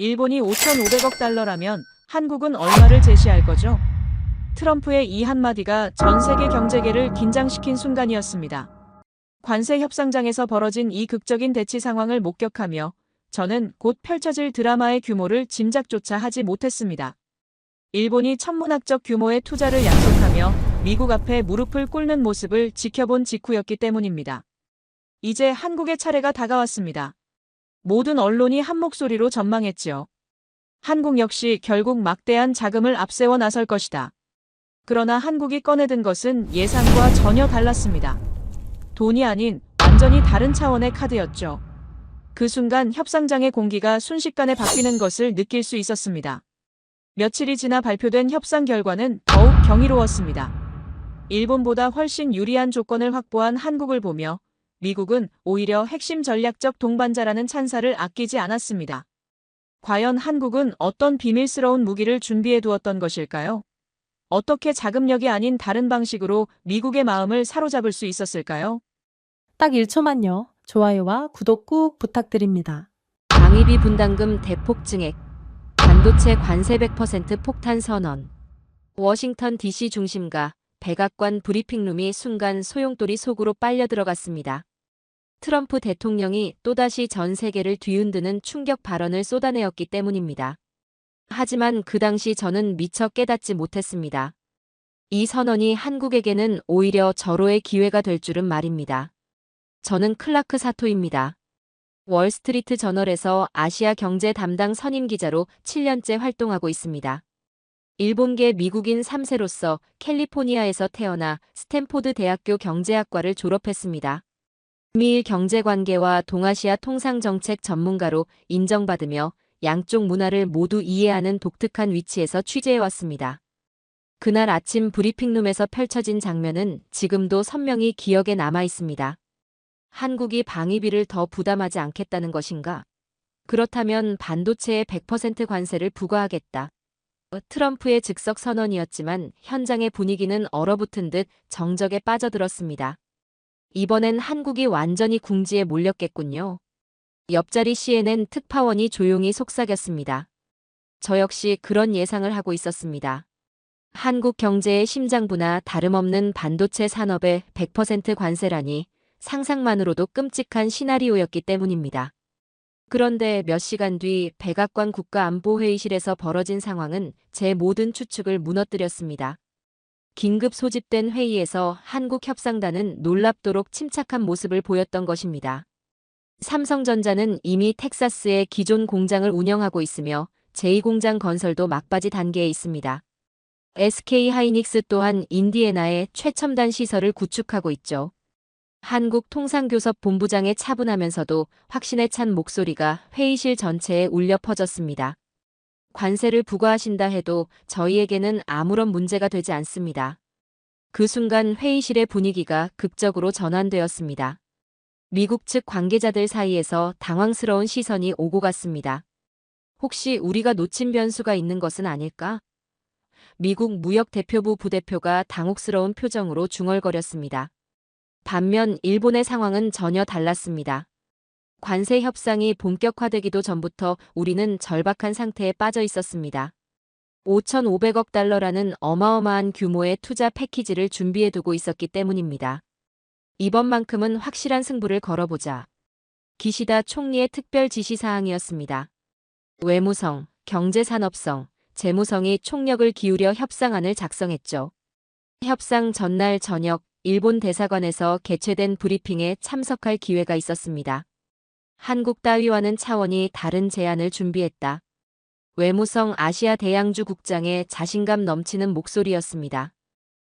일본이 5,500억 달러라면 한국은 얼마를 제시할 거죠? 트럼프의 이 한마디가 전 세계 경제계를 긴장시킨 순간이었습니다. 관세 협상장에서 벌어진 이 극적인 대치 상황을 목격하며 저는 곧 펼쳐질 드라마의 규모를 짐작조차 하지 못했습니다. 일본이 천문학적 규모의 투자를 약속하며 미국 앞에 무릎을 꿇는 모습을 지켜본 직후였기 때문입니다. 이제 한국의 차례가 다가왔습니다. 모든 언론이 한 목소리로 전망했지요. 한국 역시 결국 막대한 자금을 앞세워 나설 것이다. 그러나 한국이 꺼내든 것은 예상과 전혀 달랐습니다. 돈이 아닌 완전히 다른 차원의 카드였죠. 그 순간 협상장의 공기가 순식간에 바뀌는 것을 느낄 수 있었습니다. 며칠이 지나 발표된 협상 결과는 더욱 경이로웠습니다. 일본보다 훨씬 유리한 조건을 확보한 한국을 보며 미국은 오히려 핵심 전략적 동반자라는 찬사를 아끼지 않았습니다. 과연 한국은 어떤 비밀스러운 무기를 준비해 두었던 것일까요? 어떻게 자금력이 아닌 다른 방식으로 미국의 마음을 사로잡을 수 있었을까요? 딱 1초만요. 좋아요와 구독 꾹 부탁드립니다. 방위비 분담금 대폭 증액, 반도체 관세 100% 폭탄 선언. 워싱턴 DC 중심가 백악관 브리핑룸이 순간 소용돌이 속으로 빨려 들어갔습니다. 트럼프 대통령이 또다시 전 세계를 뒤흔드는 충격 발언을 쏟아내었기 때문입니다. 하지만 그 당시 저는 미처 깨닫지 못했습니다. 이 선언이 한국에게는 오히려 절호의 기회가 될 줄은 말입니다. 저는 클라크 사토입니다. 월스트리트 저널에서 아시아 경제 담당 선임 기자로 7년째 활동하고 있습니다. 일본계 미국인 3세로서 캘리포니아에서 태어나 스탠포드 대학교 경제학과를 졸업했습니다. 미일 경제관계와 동아시아 통상정책 전문가로 인정받으며 양쪽 문화를 모두 이해하는 독특한 위치에서 취재해왔습니다. 그날 아침 브리핑룸에서 펼쳐진 장면은 지금도 선명히 기억에 남아 있습니다. 한국이 방위비를 더 부담하지 않겠다는 것인가? 그렇다면 반도체에 100% 관세를 부과하겠다. 트럼프의 즉석 선언이었지만 현장의 분위기는 얼어붙은 듯 정적에 빠져들었습니다. 이번엔 한국이 완전히 궁지에 몰렸겠군요. 옆자리 CNN 특파원이 조용히 속삭였습니다. 저 역시 그런 예상을 하고 있었습니다. 한국 경제의 심장부나 다름없는 반도체 산업에 100% 관세라니 상상만으로도 끔찍한 시나리오였기 때문입니다. 그런데 몇 시간 뒤 백악관 국가안보회의실에서 벌어진 상황은 제 모든 추측을 무너뜨렸습니다. 긴급 소집된 회의에서 한국 협상단은 놀랍도록 침착한 모습을 보였던 것입니다. 삼성전자는 이미 텍사스에 기존 공장을 운영하고 있으며 제2공장 건설도 막바지 단계에 있습니다. SK하이닉스 또한 인디애나에 최첨단 시설을 구축하고 있죠. 한국통상교섭 본부장의 차분하면서도 확신에 찬 목소리가 회의실 전체에 울려 퍼졌습니다. 관세를 부과하신다 해도 저희에게는 아무런 문제가 되지 않습니다. 그 순간 회의실의 분위기가 극적으로 전환되었습니다. 미국 측 관계자들 사이에서 당황스러운 시선이 오고 갔습니다. 혹시 우리가 놓친 변수가 있는 것은 아닐까? 미국 무역대표부 부대표가 당혹스러운 표정으로 중얼거렸습니다. 반면 일본의 상황은 전혀 달랐습니다. 관세 협상이 본격화되기도 전부터 우리는 절박한 상태에 빠져 있었습니다. 5,500억 달러라는 어마어마한 규모의 투자 패키지를 준비해두고 있었기 때문입니다. 이번만큼은 확실한 승부를 걸어보자. 기시다 총리의 특별 지시사항이었습니다. 외무성, 경제산업성, 재무성이 총력을 기울여 협상안을 작성했죠. 협상 전날 저녁 일본 대사관에서 개최된 브리핑에 참석할 기회가 있었습니다. 한국 따위와는 차원이 다른 제안을 준비했다. 외무성 아시아 대양주 국장의 자신감 넘치는 목소리였습니다.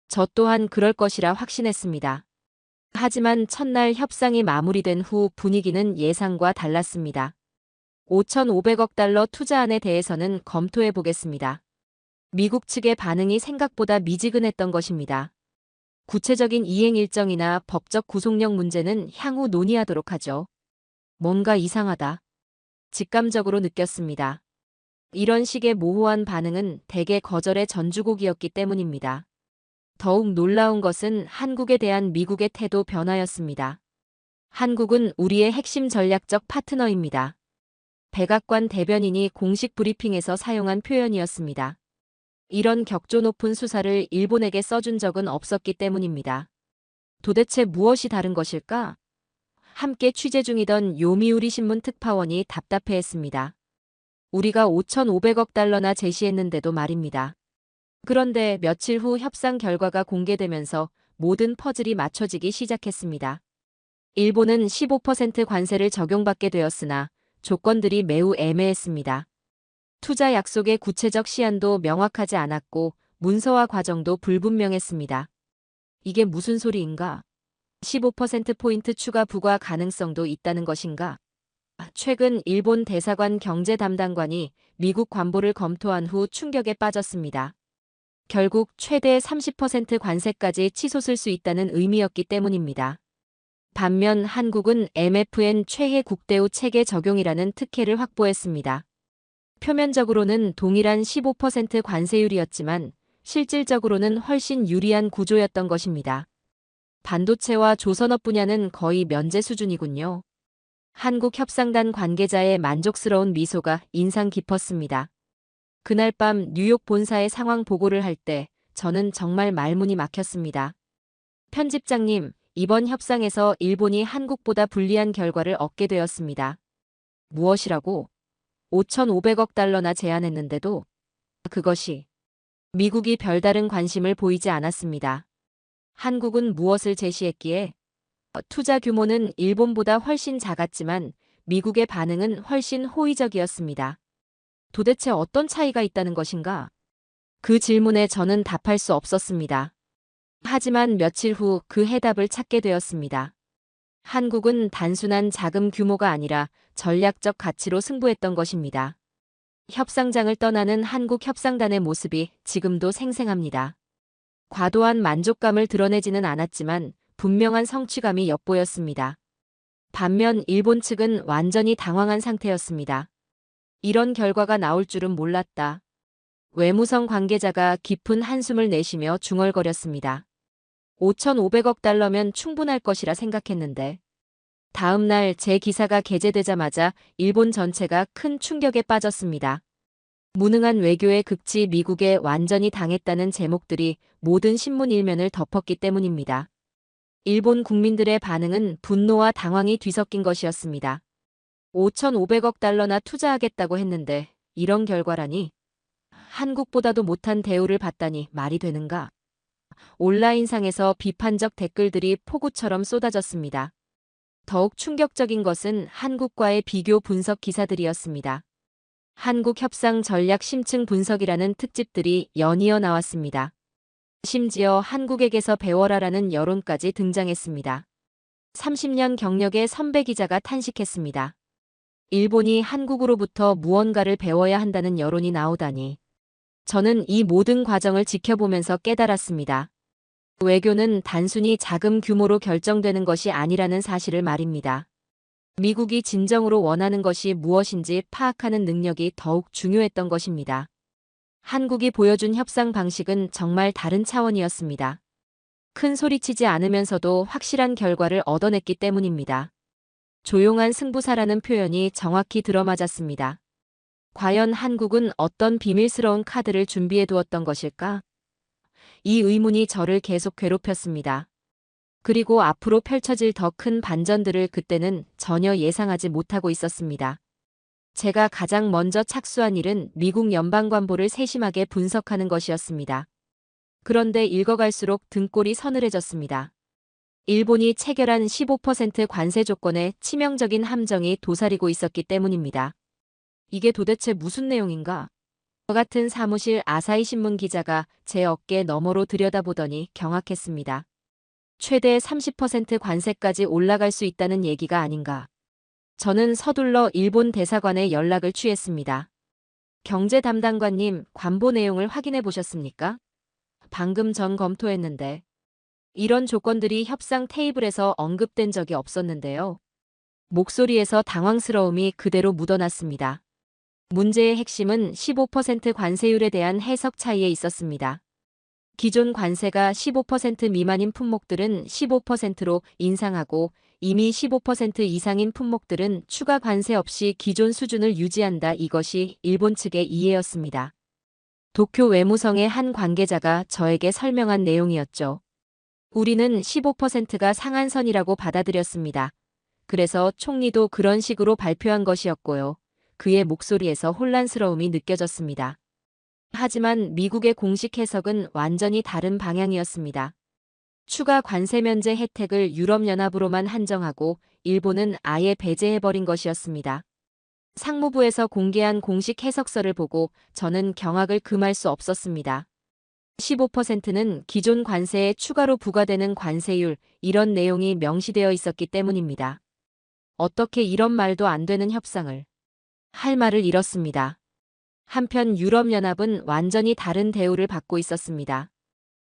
저 또한 그럴 것이라 확신했습니다. 하지만 첫날 협상이 마무리된 후 분위기는 예상과 달랐습니다. 5,500억 달러 투자안에 대해서는 검토해 보겠습니다. 미국 측의 반응이 생각보다 미지근했던 것입니다. 구체적인 이행 일정이나 법적 구속력 문제는 향후 논의하도록 하죠. 뭔가 이상하다. 직감적으로 느꼈습니다. 이런 식의 모호한 반응은 대개 거절의 전주곡이었기 때문입니다. 더욱 놀라운 것은 한국에 대한 미국의 태도 변화였습니다. 한국은 우리의 핵심 전략적 파트너입니다. 백악관 대변인이 공식 브리핑에서 사용한 표현이었습니다. 이런 격조 높은 수사를 일본에게 써준 적은 없었기 때문입니다. 도대체 무엇이 다른 것일까? 함께 취재 중이던 요미우리 신문 특파원이 답답해했습니다. 우리가 5,500억 달러나 제시했는데도 말입니다. 그런데 며칠 후 협상 결과가 공개되면서 모든 퍼즐이 맞춰지기 시작했습니다. 일본은 15% 관세를 적용받게 되었으나 조건들이 매우 애매했습니다. 투자 약속의 구체적 시한도 명확하지 않았고 문서화 과정도 불분명했습니다. 이게 무슨 소리인가? 15%포인트 추가 부과 가능성도 있다는 것인가? 최근 일본 대사관 경제 담당관이 미국 관보를 검토한 후 충격에 빠졌습니다. 결국 최대 30% 관세까지 치솟을 수 있다는 의미였기 때문입니다. 반면 한국은 MFN 최혜 국대우 체계 적용이라는 특혜를 확보했습니다. 표면적으로는 동일한 15% 관세율이었지만 실질적으로는 훨씬 유리한 구조였던 것입니다. 반도체와 조선업 분야는 거의 면제 수준이군요. 한국협상단 관계자의 만족스러운 미소가 인상 깊었습니다. 그날 밤 뉴욕 본사에 상황 보고를 할 때 저는 정말 말문이 막혔습니다. 편집장님, 이번 협상에서 일본이 한국보다 불리한 결과를 얻게 되었습니다. 무엇이라고? 5,500억 달러나 제안했는데도 그것이 미국이 별다른 관심을 보이지 않았습니다. 한국은 무엇을 제시했기에? 투자 규모는 일본보다 훨씬 작았지만 미국의 반응은 훨씬 호의적이었습니다. 도대체 어떤 차이가 있다는 것인가? 그 질문에 저는 답할 수 없었습니다. 하지만 며칠 후 그 해답을 찾게 되었습니다. 한국은 단순한 자금 규모가 아니라 전략적 가치로 승부했던 것입니다. 협상장을 떠나는 한국 협상단의 모습이 지금도 생생합니다. 과도한 만족감을 드러내지는 않았지만 분명한 성취감이 엿보였습니다. 반면 일본 측은 완전히 당황한 상태였습니다. 이런 결과가 나올 줄은 몰랐다. 외무성 관계자가 깊은 한숨을 내쉬며 중얼거렸습니다. 5,500억 달러면 충분할 것이라 생각했는데. 다음 날 제 기사가 게재되자마자 일본 전체가 큰 충격에 빠졌습니다. 무능한 외교의 극치 미국에 완전히 당했다는 제목들이 모든 신문 일면을 덮었기 때문입니다. 일본 국민들의 반응은 분노와 당황이 뒤섞인 것이었습니다. 5,500억 달러나 투자하겠다고 했는데 이런 결과라니? 한국보다도 못한 대우를 받다니 말이 되는가? 온라인상에서 비판적 댓글들이 폭우처럼 쏟아졌습니다. 더욱 충격적인 것은 한국과의 비교 분석 기사들이었습니다. 한국 협상 전략 심층 분석이라는 특집들이 연이어 나왔습니다. 심지어 한국에게서 배워라라는 여론까지 등장했습니다. 30년 경력의 선배 기자가 탄식했습니다. 일본이 한국으로부터 무언가를 배워야 한다는 여론이 나오다니. 저는 이 모든 과정을 지켜보면서 깨달았습니다. 외교는 단순히 자금 규모로 결정되는 것이 아니라는 사실을 말입니다. 미국이 진정으로 원하는 것이 무엇인지 파악하는 능력이 더욱 중요했던 것입니다. 한국이 보여준 협상 방식은 정말 다른 차원이었습니다. 큰 소리치지 않으면서도 확실한 결과를 얻어냈기 때문입니다. 조용한 승부사라는 표현이 정확히 들어맞았습니다. 과연 한국은 어떤 비밀스러운 카드를 준비해 두었던 것일까? 이 의문이 저를 계속 괴롭혔습니다. 그리고 앞으로 펼쳐질 더 큰 반전들을 그때는 전혀 예상하지 못하고 있었습니다. 제가 가장 먼저 착수한 일은 미국 연방관보를 세심하게 분석하는 것이었습니다. 그런데 읽어갈수록 등골이 서늘해졌습니다. 일본이 체결한 15% 관세 조건에 치명적인 함정이 도사리고 있었기 때문입니다. 이게 도대체 무슨 내용인가? 저 같은 사무실 아사히 신문 기자가 제 어깨 너머로 들여다보더니 경악했습니다. 최대 30% 관세까지 올라갈 수 있다는 얘기가 아닌가. 저는 서둘러 일본 대사관에 연락을 취했습니다. 경제 담당관님, 관보 내용을 확인해 보셨습니까? 방금 전 검토했는데. 이런 조건들이 협상 테이블에서 언급된 적이 없었는데요. 목소리에서 당황스러움이 그대로 묻어났습니다. 문제의 핵심은 15% 관세율에 대한 해석 차이에 있었습니다. 기존 관세가 15% 미만인 품목들은 15%로 인상하고 이미 15% 이상인 품목들은 추가 관세 없이 기존 수준을 유지한다. 이것이 일본 측의 이해였습니다. 도쿄 외무성의 한 관계자가 저에게 설명한 내용이었죠. 우리는 15%가 상한선이라고 받아들였습니다. 그래서 총리도 그런 식으로 발표한 것이었고요. 그의 목소리에서 혼란스러움이 느껴졌습니다. 하지만 미국의 공식 해석은 완전히 다른 방향이었습니다. 추가 관세 면제 혜택을 유럽연합으로만 한정하고 일본은 아예 배제해버린 것이었습니다. 상무부에서 공개한 공식 해석서를 보고 저는 경악을 금할 수 없었습니다. 15%는 기존 관세에 추가로 부과되는 관세율, 이런 내용이 명시되어 있었기 때문입니다. 어떻게 이런 말도 안 되는 협상을 할 말을 잃었습니다. 한편 유럽연합은 완전히 다른 대우를 받고 있었습니다.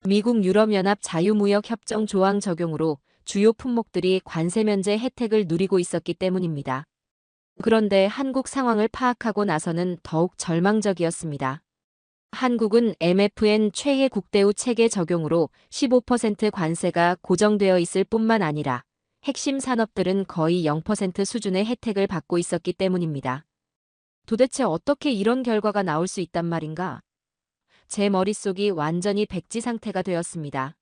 미국 유럽연합 자유무역협정 조항 적용으로 주요 품목들이 관세 면제 혜택을 누리고 있었기 때문입니다. 그런데 한국 상황을 파악하고 나서는 더욱 절망적이었습니다. 한국은 MFN 최혜 국대우 체계 적용으로 15% 관세가 고정되어 있을 뿐만 아니라 핵심 산업들은 거의 0% 수준의 혜택을 받고 있었기 때문입니다. 도대체 어떻게 이런 결과가 나올 수 있단 말인가? 제 머릿속이 완전히 백지 상태가 되었습니다.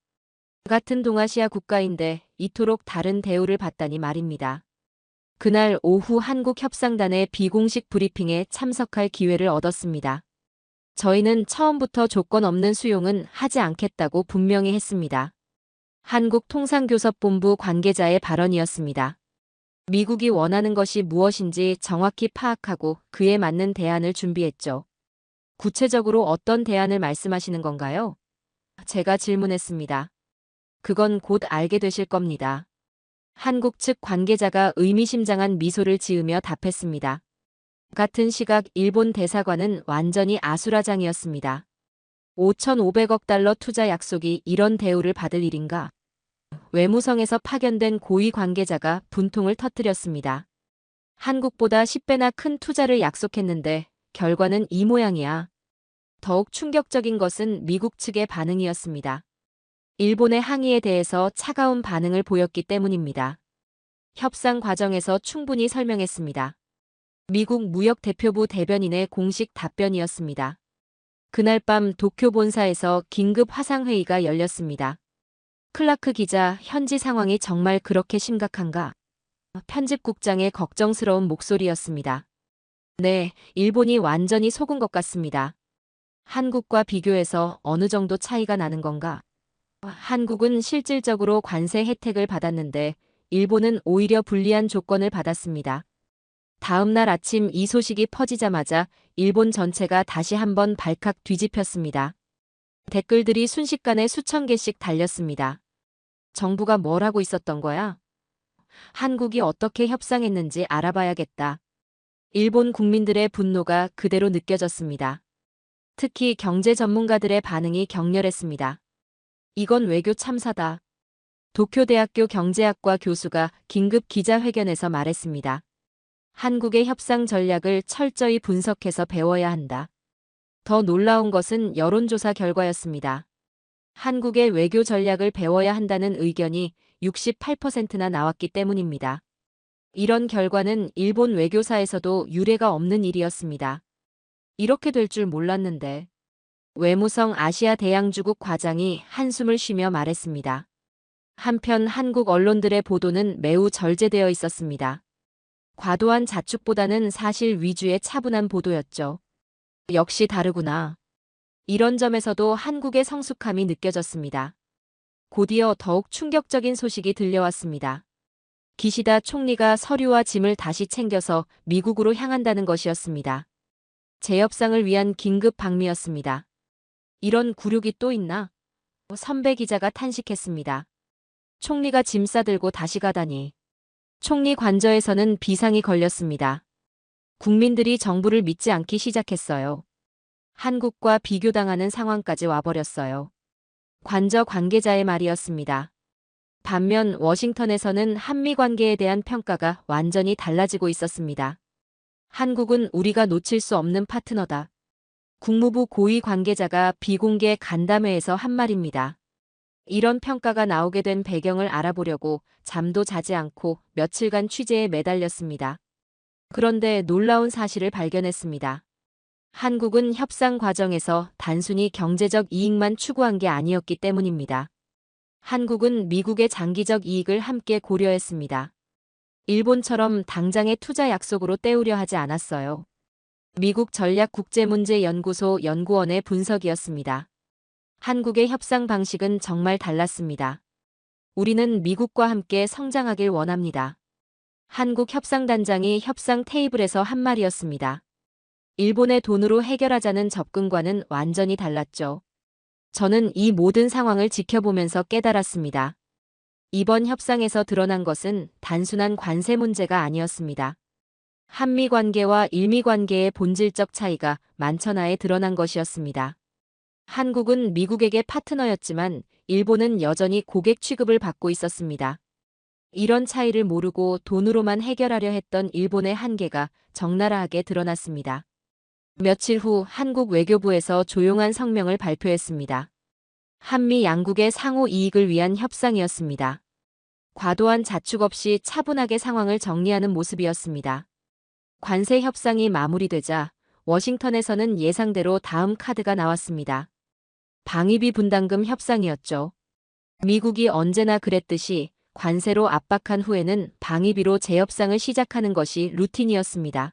같은 동아시아 국가인데 이토록 다른 대우를 받다니 말입니다. 그날 오후 한국 협상단의 비공식 브리핑에 참석할 기회를 얻었습니다. 저희는 처음부터 조건 없는 수용은 하지 않겠다고 분명히 했습니다. 한국통상교섭본부 관계자의 발언이었습니다. 미국이 원하는 것이 무엇인지 정확히 파악하고 그에 맞는 대안을 준비했죠. 구체적으로 어떤 대안을 말씀하시는 건가요? 제가 질문했습니다. 그건 곧 알게 되실 겁니다. 한국 측 관계자가 의미심장한 미소를 지으며 답했습니다. 같은 시각 일본 대사관은 완전히 아수라장이었습니다. 5,500억 달러 투자 약속이 이런 대우를 받을 일인가? 외무성에서 파견된 고위 관계자가 분통을 터뜨렸습니다. 한국보다 10배나 큰 투자를 약속했는데 결과는 이 모양이야. 더욱 충격적인 것은 미국 측의 반응이었습니다. 일본의 항의에 대해서 차가운 반응을 보였기 때문입니다. 협상 과정에서 충분히 설명했습니다. 미국 무역대표부 대변인의 공식 답변이었습니다. 그날 밤 도쿄 본사에서 긴급 화상회의가 열렸습니다. 클라크 기자, 현지 상황이 정말 그렇게 심각한가? 편집국장의 걱정스러운 목소리였습니다. 네, 일본이 완전히 속은 것 같습니다. 한국과 비교해서 어느 정도 차이가 나는 건가? 한국은 실질적으로 관세 혜택을 받았는데 일본은 오히려 불리한 조건을 받았습니다. 다음 날 아침 이 소식이 퍼지자마자 일본 전체가 다시 한번 발칵 뒤집혔습니다. 댓글들이 순식간에 수천 개씩 달렸습니다. 정부가 뭘 하고 있었던 거야? 한국이 어떻게 협상했는지 알아봐야겠다. 일본 국민들의 분노가 그대로 느껴졌습니다. 특히 경제 전문가들의 반응이 격렬했습니다. 이건 외교 참사다. 도쿄대학교 경제학과 교수가 긴급 기자회견에서 말했습니다. 한국의 협상 전략을 철저히 분석해서 배워야 한다. 더 놀라운 것은 여론조사 결과였습니다. 한국의 외교 전략을 배워야 한다는 의견이 68%나 나왔기 때문입니다. 이런 결과는 일본 외교사에서도 유례가 없는 일이었습니다. 이렇게 될 줄 몰랐는데. 외무성 아시아 대양주국 과장이 한숨을 쉬며 말했습니다. 한편 한국 언론들의 보도는 매우 절제되어 있었습니다. 과도한 자축보다는 사실 위주의 차분한 보도였죠. 역시 다르구나. 이런 점에서도 한국의 성숙함이 느껴졌습니다. 곧이어 더욱 충격적인 소식이 들려왔습니다. 기시다 총리가 서류와 짐을 다시 챙겨서 미국으로 향한다는 것이었습니다. 재협상을 위한 긴급 방미였습니다. 이런 굴욕이 또 있나? 선배 기자가 탄식했습니다. 총리가 짐 싸들고 다시 가다니. 총리 관저에서는 비상이 걸렸습니다. 국민들이 정부를 믿지 않기 시작했어요. 한국과 비교당하는 상황까지 와버렸어요. 관저 관계자의 말이었습니다. 반면 워싱턴에서는 한미 관계에 대한 평가가 완전히 달라지고 있었습니다. 한국은 우리가 놓칠 수 없는 파트너다. 국무부 고위 관계자가 비공개 간담회에서 한 말입니다. 이런 평가가 나오게 된 배경을 알아보려고 잠도 자지 않고 며칠간 취재에 매달렸습니다. 그런데 놀라운 사실을 발견했습니다. 한국은 협상 과정에서 단순히 경제적 이익만 추구한 게 아니었기 때문입니다. 한국은 미국의 장기적 이익을 함께 고려했습니다. 일본처럼 당장의 투자 약속으로 때우려 하지 않았어요. 미국 전략국제문제연구소 연구원의 분석이었습니다. 한국의 협상 방식은 정말 달랐습니다. 우리는 미국과 함께 성장하길 원합니다. 한국 협상단장이 협상 테이블에서 한 말이었습니다. 일본의 돈으로 해결하자는 접근과는 완전히 달랐죠. 저는 이 모든 상황을 지켜보면서 깨달았습니다. 이번 협상에서 드러난 것은 단순한 관세 문제가 아니었습니다. 한미 관계와 일미 관계의 본질적 차이가 만천하에 드러난 것이었습니다. 한국은 미국에게 파트너였지만 일본은 여전히 고객 취급을 받고 있었습니다. 이런 차이를 모르고 돈으로만 해결하려 했던 일본의 한계가 적나라하게 드러났습니다. 며칠 후 한국 외교부에서 조용한 성명을 발표했습니다. 한미 양국의 상호 이익을 위한 협상이었습니다. 과도한 자축 없이 차분하게 상황을 정리하는 모습이었습니다. 관세 협상이 마무리되자 워싱턴에서는 예상대로 다음 카드가 나왔습니다. 방위비 분담금 협상이었죠. 미국이 언제나 그랬듯이 관세로 압박한 후에는 방위비로 재협상을 시작하는 것이 루틴이었습니다.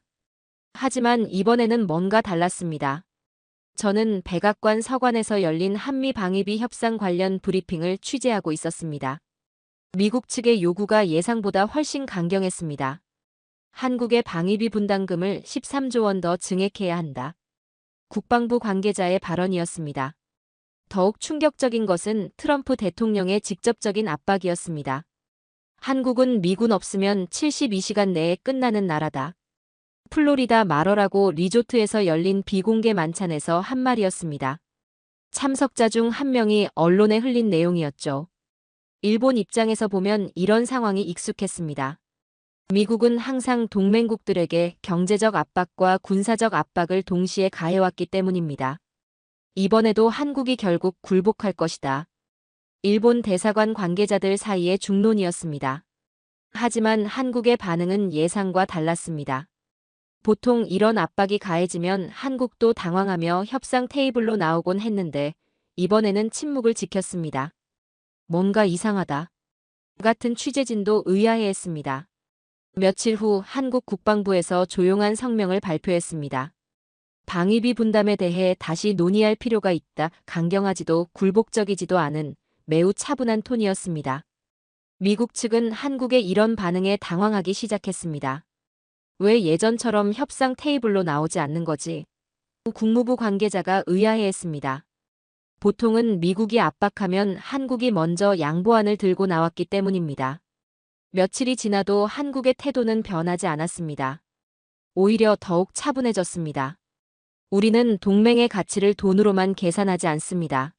하지만 이번에는 뭔가 달랐습니다. 저는 백악관 서관에서 열린 한미 방위비 협상 관련 브리핑을 취재하고 있었습니다. 미국 측의 요구가 예상보다 훨씬 강경했습니다. 한국의 방위비 분담금을 13조 원 더 증액해야 한다. 국방부 관계자의 발언이었습니다. 더욱 충격적인 것은 트럼프 대통령의 직접적인 압박이었습니다. 한국은 미군 없으면 72시간 내에 끝나는 나라다. 플로리다 마러라고 리조트에서 열린 비공개 만찬에서 한 말이었습니다. 참석자 중 한 명이 언론에 흘린 내용이었죠. 일본 입장에서 보면 이런 상황이 익숙했습니다. 미국은 항상 동맹국들에게 경제적 압박과 군사적 압박을 동시에 가해왔기 때문입니다. 이번에도 한국이 결국 굴복할 것이다. 일본 대사관 관계자들 사이의 중론이었습니다. 하지만 한국의 반응은 예상과 달랐습니다. 보통 이런 압박이 가해지면 한국도 당황하며 협상 테이블로 나오곤 했는데 이번에는 침묵을 지켰습니다. 뭔가 이상하다. 같은 취재진도 의아해했습니다. 며칠 후 한국 국방부에서 조용한 성명을 발표했습니다. 방위비 분담에 대해 다시 논의할 필요가 있다. 강경하지도 굴복적이지도 않은 매우 차분한 톤이었습니다. 미국 측은 한국의 이런 반응에 당황하기 시작했습니다. 왜 예전처럼 협상 테이블로 나오지 않는 거지? 국무부 관계자가 의아해했습니다. 보통은 미국이 압박하면 한국이 먼저 양보안을 들고 나왔기 때문입니다. 며칠이 지나도 한국의 태도는 변하지 않았습니다. 오히려 더욱 차분해졌습니다. 우리는 동맹의 가치를 돈으로만 계산하지 않습니다.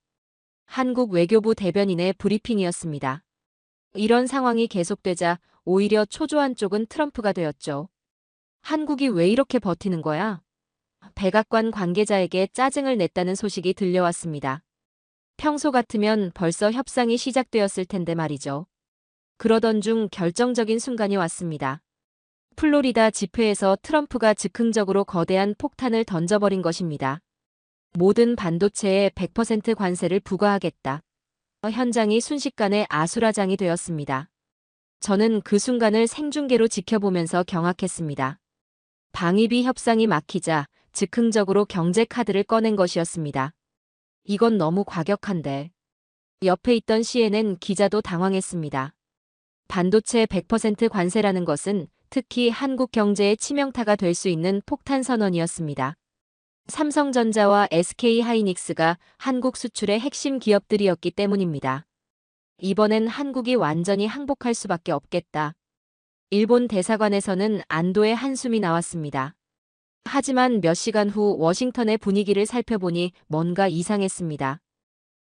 한국 외교부 대변인의 브리핑이었습니다. 이런 상황이 계속되자 오히려 초조한 쪽은 트럼프가 되었죠. 한국이 왜 이렇게 버티는 거야? 백악관 관계자에게 짜증을 냈다는 소식이 들려왔습니다. 평소 같으면 벌써 협상이 시작되었을 텐데 말이죠. 그러던 중 결정적인 순간이 왔습니다. 플로리다 집회에서 트럼프가 즉흥적으로 거대한 폭탄을 던져버린 것입니다. 모든 반도체에 100% 관세를 부과하겠다. 현장이 순식간에 아수라장이 되었습니다. 저는 그 순간을 생중계로 지켜보면서 경악했습니다. 방위비 협상이 막히자 즉흥적으로 경제 카드를 꺼낸 것이었습니다. 이건 너무 과격한데. 옆에 있던 CNN 기자도 당황했습니다. 반도체 100% 관세라는 것은 특히 한국 경제의 치명타가 될 수 있는 폭탄 선언이었습니다. 삼성전자와 SK하이닉스가 한국 수출의 핵심 기업들이었기 때문입니다. 이번엔 한국이 완전히 항복할 수밖에 없겠다. 일본 대사관에서는 안도의 한숨이 나왔습니다. 하지만 몇 시간 후 워싱턴의 분위기를 살펴보니 뭔가 이상했습니다.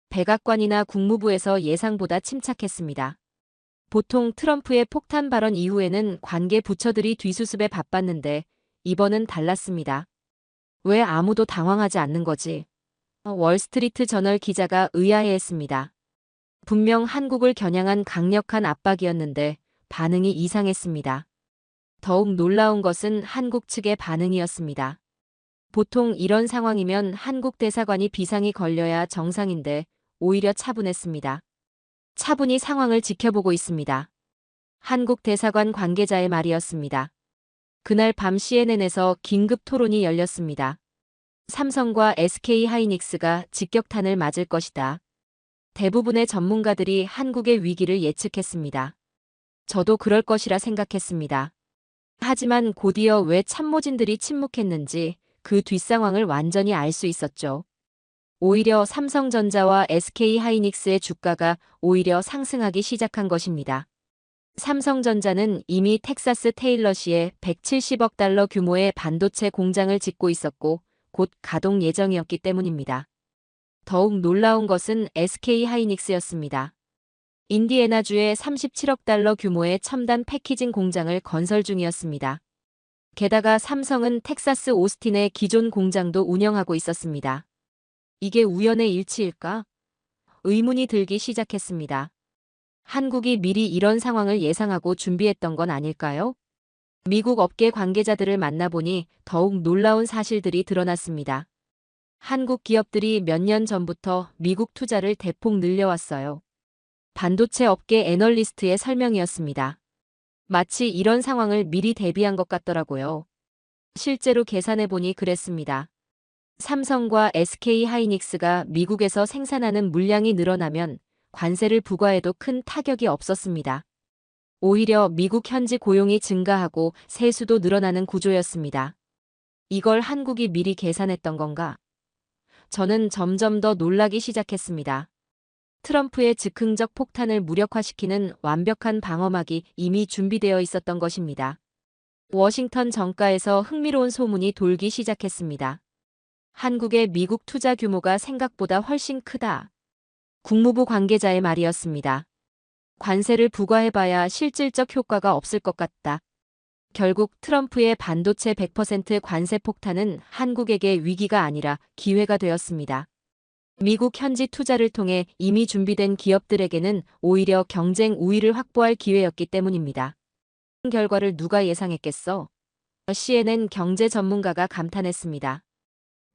백악관이나 국무부에서 예상보다 침착했습니다. 보통 트럼프의 폭탄 발언 이후에는 관계 부처들이 뒤수습에 바빴는데 이번은 달랐습니다. 왜 아무도 당황하지 않는 거지? 월스트리트 저널 기자가 의아해했습니다. 분명 한국을 겨냥한 강력한 압박이었는데 반응이 이상했습니다. 더욱 놀라운 것은 한국 측의 반응이었습니다. 보통 이런 상황이면 한국 대사관이 비상이 걸려야 정상인데 오히려 차분했습니다. 차분히 상황을 지켜보고 있습니다. 한국 대사관 관계자의 말이었습니다. 그날 밤 CNN에서 긴급 토론이 열렸습니다. 삼성과 SK 하이닉스가 직격탄을 맞을 것이다. 대부분의 전문가들이 한국의 위기를 예측했습니다. 저도 그럴 것이라 생각했습니다. 하지만 곧이어 왜 참모진들이 침묵했는지 그 뒷상황을 완전히 알 수 있었죠. 오히려 삼성전자와 SK 하이닉스의 주가가 오히려 상승하기 시작한 것입니다. 삼성전자는 이미 텍사스 테일러시에 170억 달러 규모의 반도체 공장을 짓고 있었고 곧 가동 예정이었기 때문입니다. 더욱 놀라운 것은 SK 하이닉스였습니다. 인디애나주에 37억 달러 규모의 첨단 패키징 공장을 건설 중이었습니다. 게다가 삼성은 텍사스 오스틴의 기존 공장도 운영하고 있었습니다. 이게 우연의 일치일까? 의문이 들기 시작했습니다. 한국이 미리 이런 상황을 예상하고 준비했던 건 아닐까요? 미국 업계 관계자들을 만나보니 더욱 놀라운 사실들이 드러났습니다. 한국 기업들이 몇 년 전부터 미국 투자를 대폭 늘려왔어요. 반도체 업계 애널리스트의 설명이었습니다. 마치 이런 상황을 미리 대비한 것 같더라고요. 실제로 계산해보니 그랬습니다. 삼성과 SK 하이닉스가 미국에서 생산하는 물량이 늘어나면 관세를 부과해도 큰 타격이 없었습니다. 오히려 미국 현지 고용이 증가하고 세수도 늘어나는 구조였습니다. 이걸 한국이 미리 계산했던 건가? 저는 점점 더 놀라기 시작했습니다. 트럼프의 즉흥적 폭탄을 무력화시키는 완벽한 방어막이 이미 준비되어 있었던 것입니다. 워싱턴 정가에서 흥미로운 소문이 돌기 시작했습니다. 한국의 미국 투자 규모가 생각보다 훨씬 크다. 국무부 관계자의 말이었습니다. 관세를 부과해봐야 실질적 효과가 없을 것 같다. 결국 트럼프의 반도체 100% 관세 폭탄은 한국에게 위기가 아니라 기회가 되었습니다. 미국 현지 투자를 통해 이미 준비된 기업들에게는 오히려 경쟁 우위를 확보할 기회였기 때문입니다. 결과를 누가 예상했겠어? CNN 경제 전문가가 감탄했습니다.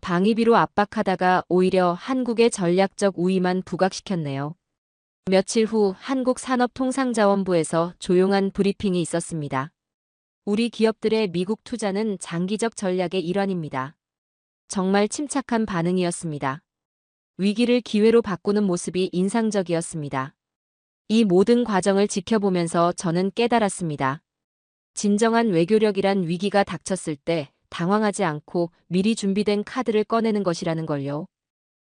방위비로 압박하다가 오히려 한국의 전략적 우위만 부각시켰네요. 며칠 후 한국산업통상자원부에서 조용한 브리핑이 있었습니다. 우리 기업들의 미국 투자는 장기적 전략의 일환입니다. 정말 침착한 반응이었습니다. 위기를 기회로 바꾸는 모습이 인상적이었습니다. 이 모든 과정을 지켜보면서 저는 깨달았습니다. 진정한 외교력이란 위기가 닥쳤을 때 당황하지 않고 미리 준비된 카드를 꺼내는 것이라는 걸요.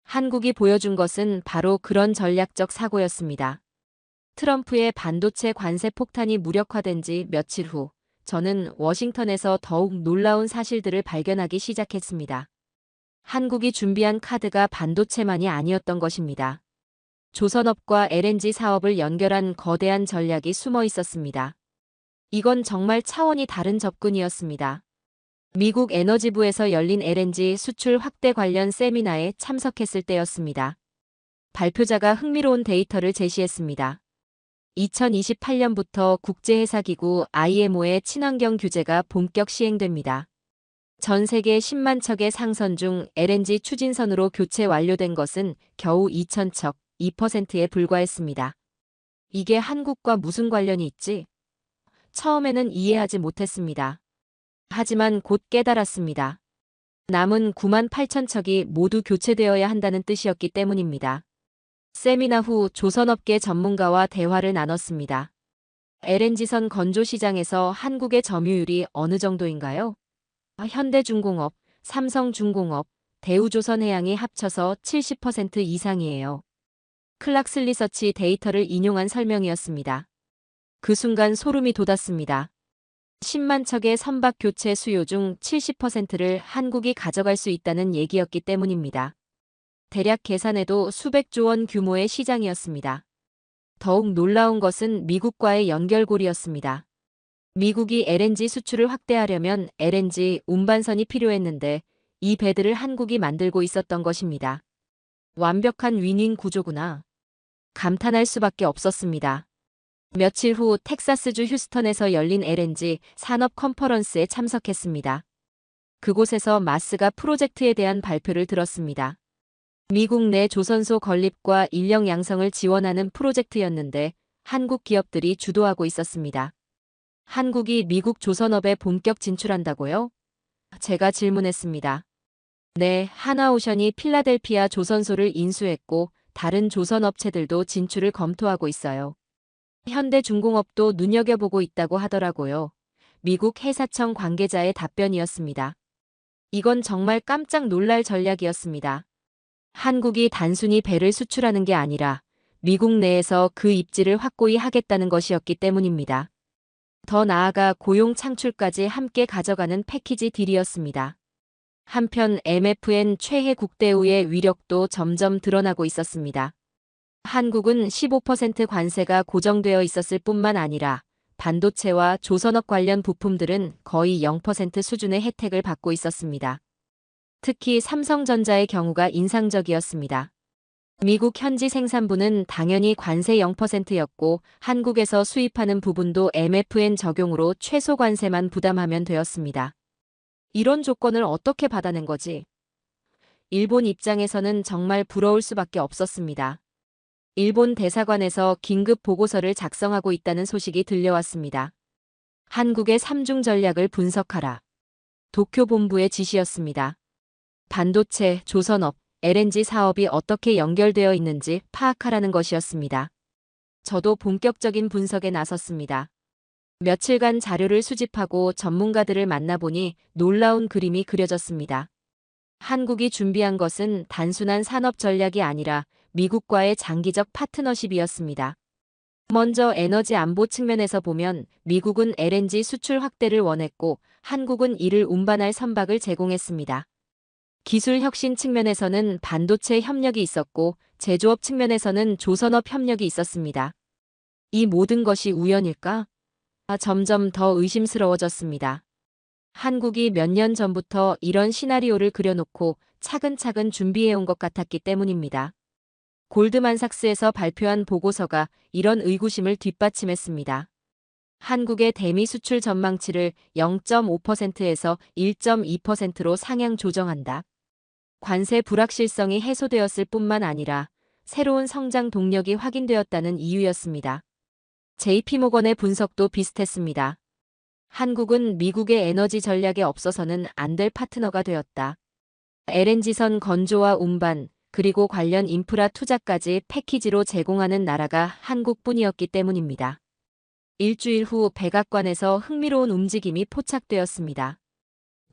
한국이 보여준 것은 바로 그런 전략적 사고였습니다. 트럼프의 반도체 관세 폭탄이 무력화된 지 며칠 후 저는 워싱턴에서 더욱 놀라운 사실들을 발견하기 시작했습니다. 한국이 준비한 카드가 반도체만이 아니었던 것입니다. 조선업과 LNG 사업을 연결한 거대한 전략이 숨어 있었습니다. 이건 정말 차원이 다른 접근이었습니다. 미국 에너지부에서 열린 LNG 수출 확대 관련 세미나에 참석했을 때였습니다. 발표자가 흥미로운 데이터를 제시했습니다. 2028년부터 국제회사기구 IMO의 친환경 규제가 본격 시행됩니다. 전 세계 10만 척의 상선 중 LNG 추진선으로 교체 완료된 것은 겨우 2,000척, 2%에 불과했습니다. 이게 한국과 무슨 관련이 있지? 처음에는 이해하지 못했습니다. 하지만 곧 깨달았습니다. 남은 9만 8천 척이 모두 교체되어야 한다는 뜻이었기 때문입니다. 세미나 후 조선업계 전문가와 대화를 나눴습니다. LNG선 건조 시장에서 한국의 점유율이 어느 정도인가요? 현대중공업, 삼성중공업, 대우조선해양이 합쳐서 70% 이상이에요. 클락스 리서치 데이터를 인용한 설명이었습니다. 그 순간 소름이 돋았습니다. 10만 척의 선박 교체 수요 중 70%를 한국이 가져갈 수 있다는 얘기였기 때문입니다. 대략 계산해도 수백조 원 규모의 시장이었습니다. 더욱 놀라운 것은 미국과의 연결고리였습니다. 미국이 LNG 수출을 확대하려면 LNG 운반선이 필요했는데 이 배들을 한국이 만들고 있었던 것입니다. 완벽한 윈윈 구조구나. 감탄할 수밖에 없었습니다. 며칠 후 텍사스주 휴스턴에서 열린 LNG 산업 컨퍼런스에 참석했습니다. 그곳에서 마스가 프로젝트에 대한 발표를 들었습니다. 미국 내 조선소 건립과 인력 양성을 지원하는 프로젝트였는데 한국 기업들이 주도하고 있었습니다. 한국이 미국 조선업에 본격 진출한다고요? 제가 질문했습니다. 네, 하나오션이 필라델피아 조선소를 인수했고 다른 조선업체들도 진출을 검토하고 있어요. 현대중공업도 눈여겨보고 있다고 하더라고요. 미국 해사청 관계자의 답변이었습니다. 이건 정말 깜짝 놀랄 전략이었습니다. 한국이 단순히 배를 수출하는 게 아니라 미국 내에서 그 입지를 확고히 하겠다는 것이었기 때문입니다. 더 나아가 고용 창출까지 함께 가져가는 패키지 딜이었습니다. 한편 MFN 최혜 국대우의 위력도 점점 드러나고 있었습니다. 한국은 15% 관세가 고정되어 있었을 뿐만 아니라 반도체와 조선업 관련 부품들은 거의 0% 수준의 혜택을 받고 있었습니다. 특히 삼성전자의 경우가 인상적이었습니다. 미국 현지 생산부는 당연히 관세 0%였고 한국에서 수입하는 부분도 MFN 적용으로 최소 관세만 부담하면 되었습니다. 이런 조건을 어떻게 받아낸 거지? 일본 입장에서는 정말 부러울 수밖에 없었습니다. 일본 대사관에서 긴급 보고서를 작성하고 있다는 소식이 들려왔습니다. 한국의 3중 전략을 분석하라. 도쿄 본부의 지시였습니다. 반도체, 조선업, LNG 사업이 어떻게 연결되어 있는지 파악하라는 것이었습니다. 저도 본격적인 분석에 나섰습니다. 며칠간 자료를 수집하고 전문가들을 만나보니 놀라운 그림이 그려졌습니다. 한국이 준비한 것은 단순한 산업 전략이 아니라 미국과의 장기적 파트너십이었습니다. 먼저 에너지 안보 측면에서 보면 미국은 LNG 수출 확대를 원했고 한국은 이를 운반할 선박을 제공했습니다. 기술 혁신 측면에서는 반도체 협력이 있었고 제조업 측면에서는 조선업 협력이 있었습니다. 이 모든 것이 우연일까? 점점 더 의심스러워졌습니다. 한국이 몇 년 전부터 이런 시나리오를 그려놓고 차근차근 준비해온 것 같았기 때문입니다. 골드만삭스에서 발표한 보고서가 이런 의구심을 뒷받침했습니다. 한국의 대미 수출 전망치를 0.5%에서 1.2%로 상향 조정한다. 관세 불확실성이 해소되었을 뿐만 아니라 새로운 성장 동력이 확인되었다는 이유였습니다. JP모건의 분석도 비슷했습니다. 한국은 미국의 에너지 전략에 없어서는 안 될 파트너가 되었다. LNG선 건조와 운반, 그리고 관련 인프라 투자까지 패키지로 제공하는 나라가 한국뿐이었기 때문입니다. 일주일 후 백악관에서 흥미로운 움직임이 포착되었습니다.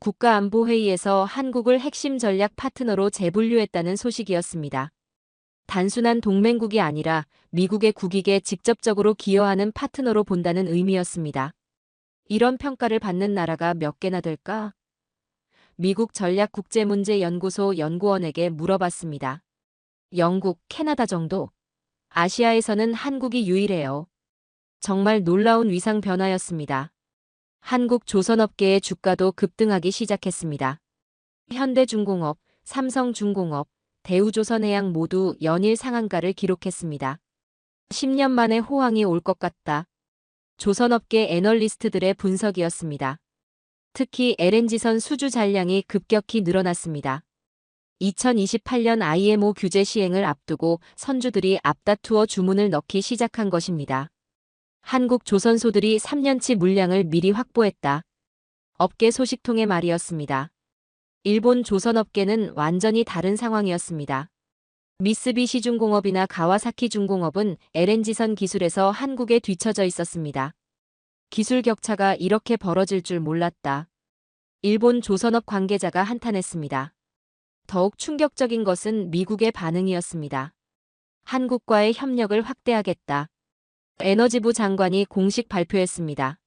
국가안보회의에서 한국을 핵심 전략 파트너로 재분류했다는 소식이었습니다. 단순한 동맹국이 아니라 미국의 국익에 직접적으로 기여하는 파트너로 본다는 의미였습니다. 이런 평가를 받는 나라가 몇 개나 될까? 미국 전략국제문제연구소 연구원에게 물어봤습니다. 영국, 캐나다 정도? 아시아에서는 한국이 유일해요. 정말 놀라운 위상 변화였습니다. 한국 조선업계의 주가도 급등하기 시작했습니다. 현대중공업, 삼성중공업, 대우조선해양 모두 연일 상한가를 기록했습니다. 10년 만에 호황이 올 것 같다. 조선업계 애널리스트들의 분석이었습니다. 특히 LNG선 수주 잔량이 급격히 늘어났습니다. 2028년 IMO 규제 시행을 앞두고 선주들이 앞다투어 주문을 넣기 시작한 것입니다. 한국 조선소들이 3년치 물량을 미리 확보했다. 업계 소식통의 말이었습니다. 일본 조선업계는 완전히 다른 상황이었습니다. 미쓰비시 중공업이나 가와사키 중공업은 LNG선 기술에서 한국에 뒤처져 있었습니다. 기술 격차가 이렇게 벌어질 줄 몰랐다. 일본 조선업 관계자가 한탄했습니다. 더욱 충격적인 것은 미국의 반응이었습니다. 한국과의 협력을 확대하겠다. 에너지부 장관이 공식 발표했습니다.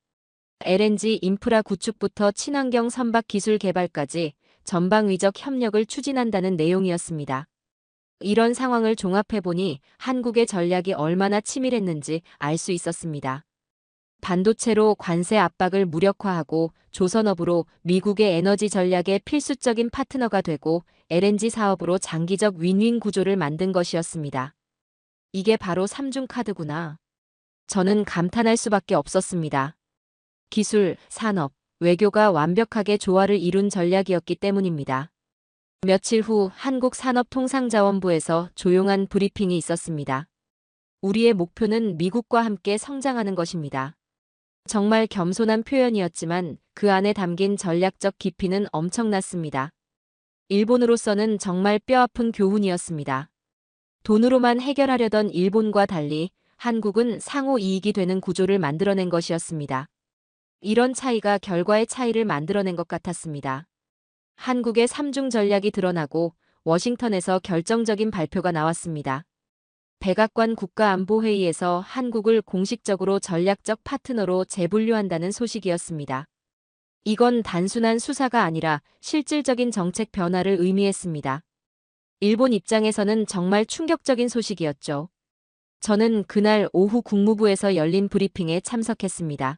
LNG 인프라 구축부터 친환경 선박 기술 개발까지 전방위적 협력을 추진한다는 내용이었습니다. 이런 상황을 종합해보니 한국의 전략이 얼마나 치밀했는지 알 수 있었습니다. 반도체로 관세 압박을 무력화하고 조선업으로 미국의 에너지 전략의 필수적인 파트너가 되고 LNG 사업으로 장기적 윈윈 구조를 만든 것이었습니다. 이게 바로 삼중 카드구나. 저는 감탄할 수밖에 없었습니다. 기술, 산업, 외교가 완벽하게 조화를 이룬 전략이었기 때문입니다. 며칠 후 한국산업통상자원부에서 조용한 브리핑이 있었습니다. 우리의 목표는 미국과 함께 성장하는 것입니다. 정말 겸손한 표현이었지만 그 안에 담긴 전략적 깊이는 엄청났습니다. 일본으로서는 정말 뼈아픈 교훈이었습니다. 돈으로만 해결하려던 일본과 달리 한국은 상호 이익이 되는 구조를 만들어낸 것이었습니다. 이런 차이가 결과의 차이를 만들어낸 것 같았습니다. 한국의 삼중 전략이 드러나고 워싱턴에서 결정적인 발표가 나왔습니다. 백악관 국가안보회의에서 한국을 공식적으로 전략적 파트너로 재분류한다는 소식이었습니다. 이건 단순한 수사가 아니라 실질적인 정책 변화를 의미했습니다. 일본 입장에서는 정말 충격적인 소식이었죠. 저는 그날 오후 국무부에서 열린 브리핑에 참석했습니다.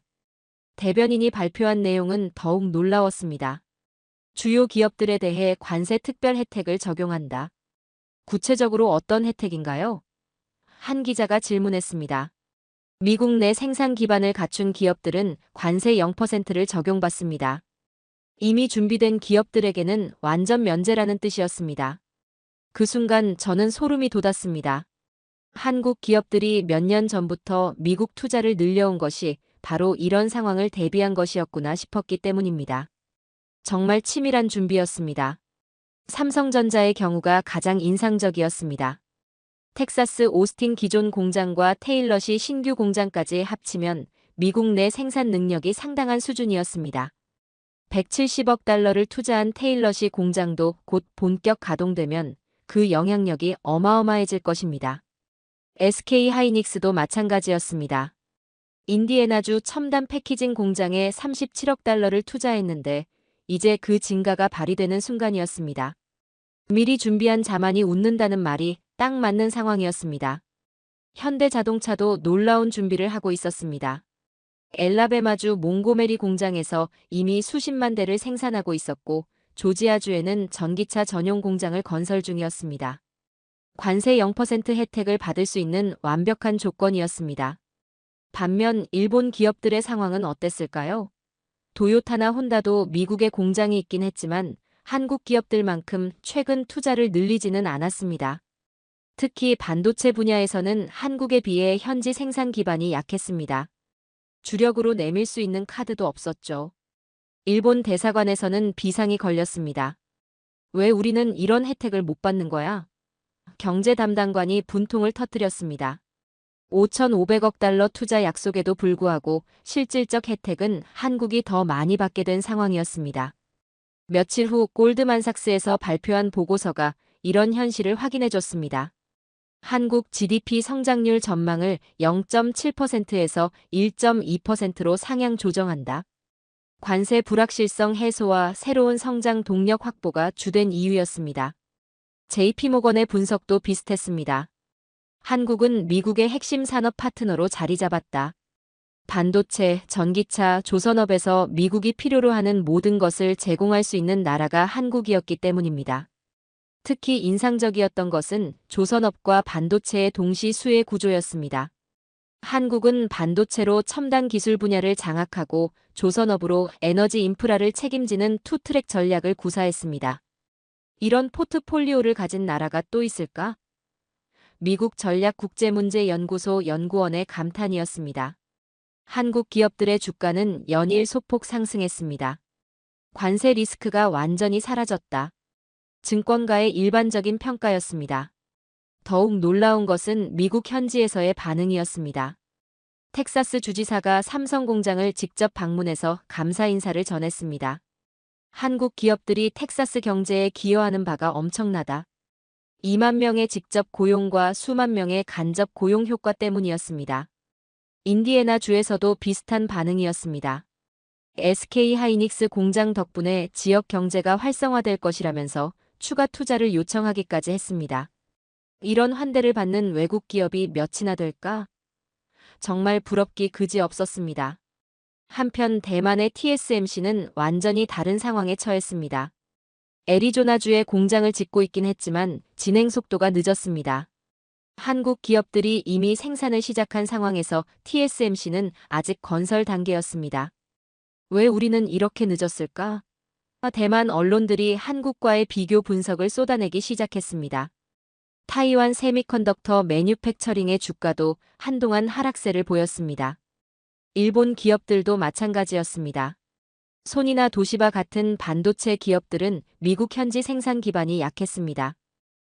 대변인이 발표한 내용은 더욱 놀라웠습니다. 주요 기업들에 대해 관세 특별 혜택을 적용한다. 구체적으로 어떤 혜택인가요? 한 기자가 질문했습니다. 미국 내 생산 기반을 갖춘 기업들은 관세 0%를 적용받습니다. 이미 준비된 기업들에게는 완전 면제라는 뜻이었습니다. 그 순간 저는 소름이 돋았습니다. 한국 기업들이 몇 년 전부터 미국 투자를 늘려온 것이 바로 이런 상황을 대비한 것이었구나 싶었기 때문입니다. 정말 치밀한 준비였습니다. 삼성전자의 경우가 가장 인상적이었습니다. 텍사스 오스틴 기존 공장과 테일러시 신규 공장까지 합치면 미국 내 생산 능력이 상당한 수준이었습니다. 170억 달러를 투자한 테일러시 공장도 곧 본격 가동되면 그 영향력이 어마어마해질 것입니다. SK 하이닉스도 마찬가지였습니다. 인디애나주 첨단 패키징 공장에 37억 달러를 투자했는데 이제 그 진가가 발휘되는 순간이었습니다. 미리 준비한 자만이 웃는다는 말이 딱 맞는 상황이었습니다. 현대자동차도 놀라운 준비를 하고 있었습니다. 엘라베마주 몽고메리 공장에서 이미 수십만 대를 생산하고 있었고 조지아주에는 전기차 전용 공장을 건설 중이었습니다. 관세 0% 혜택을 받을 수 있는 완벽한 조건이었습니다. 반면 일본 기업들의 상황은 어땠을까요? 도요타나 혼다도 미국에 공장이 있긴 했지만 한국 기업들만큼 최근 투자를 늘리지는 않았습니다. 특히 반도체 분야에서는 한국에 비해 현지 생산 기반이 약했습니다. 주력으로 내밀 수 있는 카드도 없었죠. 일본 대사관에서는 비상이 걸렸습니다. 왜 우리는 이런 혜택을 못 받는 거야? 경제 담당관이 분통을 터뜨렸습니다. 5,500억 달러 투자 약속에도 불구하고 실질적 혜택은 한국이 더 많이 받게 된 상황이었습니다. 며칠 후 골드만삭스에서 발표한 보고서가 이런 현실을 확인해줬습니다. 한국 GDP 성장률 전망을 0.7%에서 1.2%로 상향 조정한다. 관세 불확실성 해소와 새로운 성장 동력 확보가 주된 이유였습니다. JP모건의 분석도 비슷했습니다. 한국은 미국의 핵심 산업 파트너로 자리 잡았다. 반도체, 전기차, 조선업에서 미국이 필요로 하는 모든 것을 제공할 수 있는 나라가 한국이었기 때문입니다. 특히 인상적이었던 것은 조선업과 반도체의 동시 수혜 구조였습니다. 한국은 반도체로 첨단 기술 분야를 장악하고 조선업으로 에너지 인프라를 책임지는 투트랙 전략을 구사했습니다. 이런 포트폴리오를 가진 나라가 또 있을까? 미국 전략국제문제연구소 연구원의 감탄이었습니다. 한국 기업들의 주가는 연일 소폭 상승했습니다. 관세 리스크가 완전히 사라졌다. 증권가의 일반적인 평가였습니다. 더욱 놀라운 것은 미국 현지에서의 반응이었습니다. 텍사스 주지사가 삼성 공장을 직접 방문해서 감사 인사를 전했습니다. 한국 기업들이 텍사스 경제에 기여하는 바가 엄청나다. 2만 명의 직접 고용과 수만 명의 간접 고용 효과 때문이었습니다. 인디애나 주에서도 비슷한 반응이었습니다. SK 하이닉스 공장 덕분에 지역 경제가 활성화될 것이라면서 추가 투자를 요청하기까지 했습니다. 이런 환대를 받는 외국 기업이 몇이나 될까? 정말 부럽기 그지없었습니다. 한편 대만의 TSMC는 완전히 다른 상황에 처했습니다. 애리조나주에 공장을 짓고 있긴 했지만 진행 속도가 늦었습니다. 한국 기업들이 이미 생산을 시작한 상황에서 TSMC는 아직 건설 단계였습니다. 왜 우리는 이렇게 늦었을까? 대만 언론들이 한국과의 비교 분석을 쏟아내기 시작했습니다. 타이완 세미컨덕터 매뉴팩처링의 주가도 한동안 하락세를 보였습니다. 일본 기업들도 마찬가지였습니다. 소니나 도시바 같은 반도체 기업들은 미국 현지 생산 기반이 약했습니다.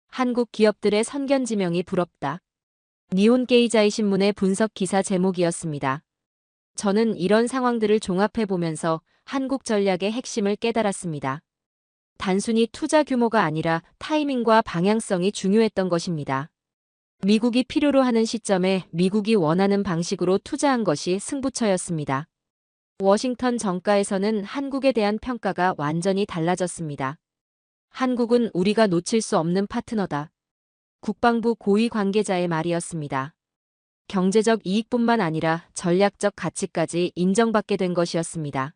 한국 기업들의 선견지명이 부럽다. 니혼게이자이 신문의 분석 기사 제목이었습니다. 저는 이런 상황들을 종합해보면서 한국 전략의 핵심을 깨달았습니다. 단순히 투자 규모가 아니라 타이밍과 방향성이 중요했던 것입니다. 미국이 필요로 하는 시점에 미국이 원하는 방식으로 투자한 것이 승부처였습니다. 워싱턴 정가에서는 한국에 대한 평가가 완전히 달라졌습니다. 한국은 우리가 놓칠 수 없는 파트너다. 국방부 고위 관계자의 말이었습니다. 경제적 이익뿐만 아니라 전략적 가치까지 인정받게 된 것이었습니다.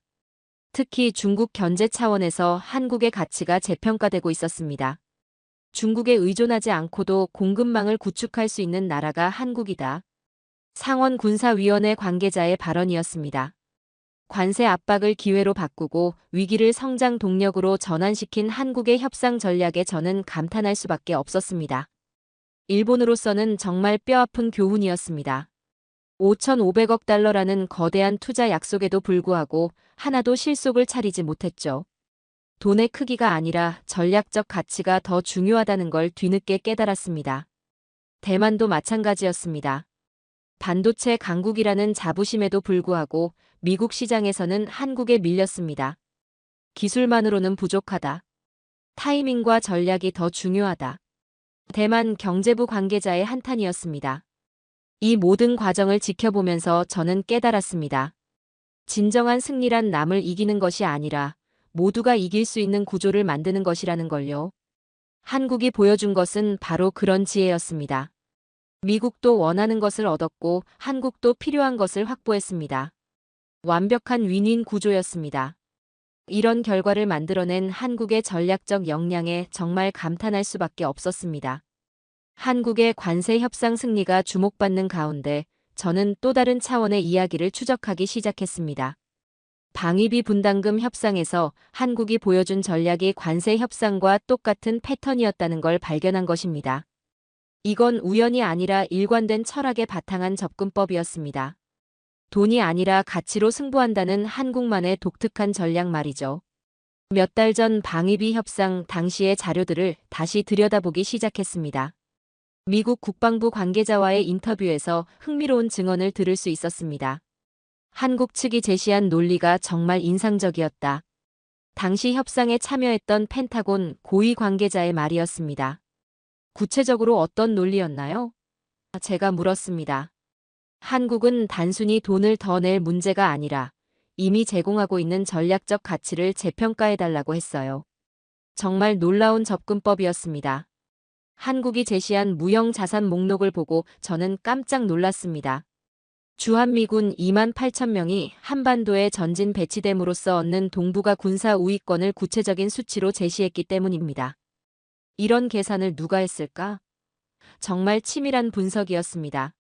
특히 중국 견제 차원에서 한국의 가치가 재평가되고 있었습니다. 중국에 의존하지 않고도 공급망을 구축할 수 있는 나라가 한국이다. 상원군사위원회 관계자의 발언이었습니다. 관세 압박을 기회로 바꾸고 위기를 성장 동력으로 전환시킨 한국의 협상 전략에 저는 감탄할 수밖에 없었습니다. 일본으로서는 정말 뼈아픈 교훈이었습니다. 5,500억 달러라는 거대한 투자 약속에도 불구하고 하나도 실속을 차리지 못했죠. 돈의 크기가 아니라 전략적 가치가 더 중요하다는 걸 뒤늦게 깨달았습니다. 대만도 마찬가지였습니다. 반도체 강국이라는 자부심에도 불구하고 미국 시장에서는 한국에 밀렸습니다. 기술만으로는 부족하다. 타이밍과 전략이 더 중요하다. 대만 경제부 관계자의 한탄이었습니다. 이 모든 과정을 지켜보면서 저는 깨달았습니다. 진정한 승리란 남을 이기는 것이 아니라 모두가 이길 수 있는 구조를 만드는 것이라는 걸요. 한국이 보여준 것은 바로 그런 지혜였습니다. 미국도 원하는 것을 얻었고 한국도 필요한 것을 확보했습니다. 완벽한 윈윈 구조였습니다. 이런 결과를 만들어낸 한국의 전략적 역량에 정말 감탄할 수밖에 없었습니다. 한국의 관세 협상 승리가 주목받는 가운데 저는 또 다른 차원의 이야기를 추적하기 시작했습니다. 방위비 분담금 협상에서 한국이 보여준 전략이 관세 협상과 똑같은 패턴이었다는 걸 발견한 것입니다. 이건 우연이 아니라 일관된 철학에 바탕한 접근법이었습니다. 돈이 아니라 가치로 승부한다는 한국만의 독특한 전략 말이죠. 몇 달 전 방위비 협상 당시의 자료들을 다시 들여다보기 시작했습니다. 미국 국방부 관계자와의 인터뷰에서 흥미로운 증언을 들을 수 있었습니다. 한국 측이 제시한 논리가 정말 인상적이었다. 당시 협상에 참여했던 펜타곤 고위 관계자의 말이었습니다. 구체적으로 어떤 논리였나요? 제가 물었습니다. 한국은 단순히 돈을 더 낼 문제가 아니라 이미 제공하고 있는 전략적 가치를 재평가해달라고 했어요. 정말 놀라운 접근법이었습니다. 한국이 제시한 무형 자산 목록을 보고 저는 깜짝 놀랐습니다. 주한미군 28,000명이 한반도에 전진 배치됨으로써 얻는 동북아 군사 우위권을 구체적인 수치로 제시했기 때문입니다. 이런 계산을 누가 했을까? 정말 치밀한 분석이었습니다.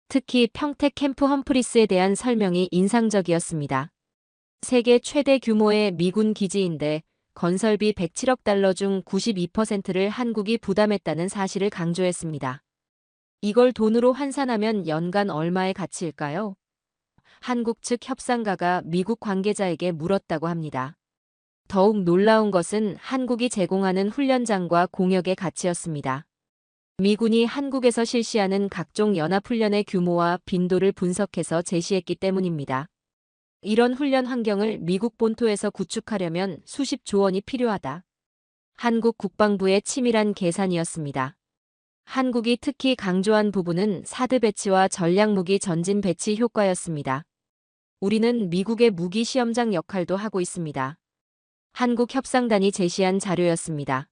특히 평택 캠프 험프리스에 대한 설명이 인상적이었습니다. 세계 최대 규모의 미군 기지인데 건설비 107억 달러 중 92%를 한국이 부담했다는 사실을 강조했습니다. 이걸 돈으로 환산하면 연간 얼마의 가치일까요? 한국 측 협상가가 미국 관계자에게 물었다고 합니다. 더욱 놀라운 것은 한국이 제공하는 훈련장과 공역의 가치였습니다. 미군이 한국에서 실시하는 각종 연합훈련의 규모와 빈도를 분석해서 제시했기 때문입니다. 이런 훈련 환경을 미국 본토에서 구축하려면 수십조 원이 필요하다. 한국 국방부의 치밀한 계산이었습니다. 한국이 특히 강조한 부분은 사드 배치와 전략무기 전진 배치 효과였습니다. 우리는 미국의 무기 시험장 역할도 하고 있습니다. 한국 협상단이 제시한 자료였습니다.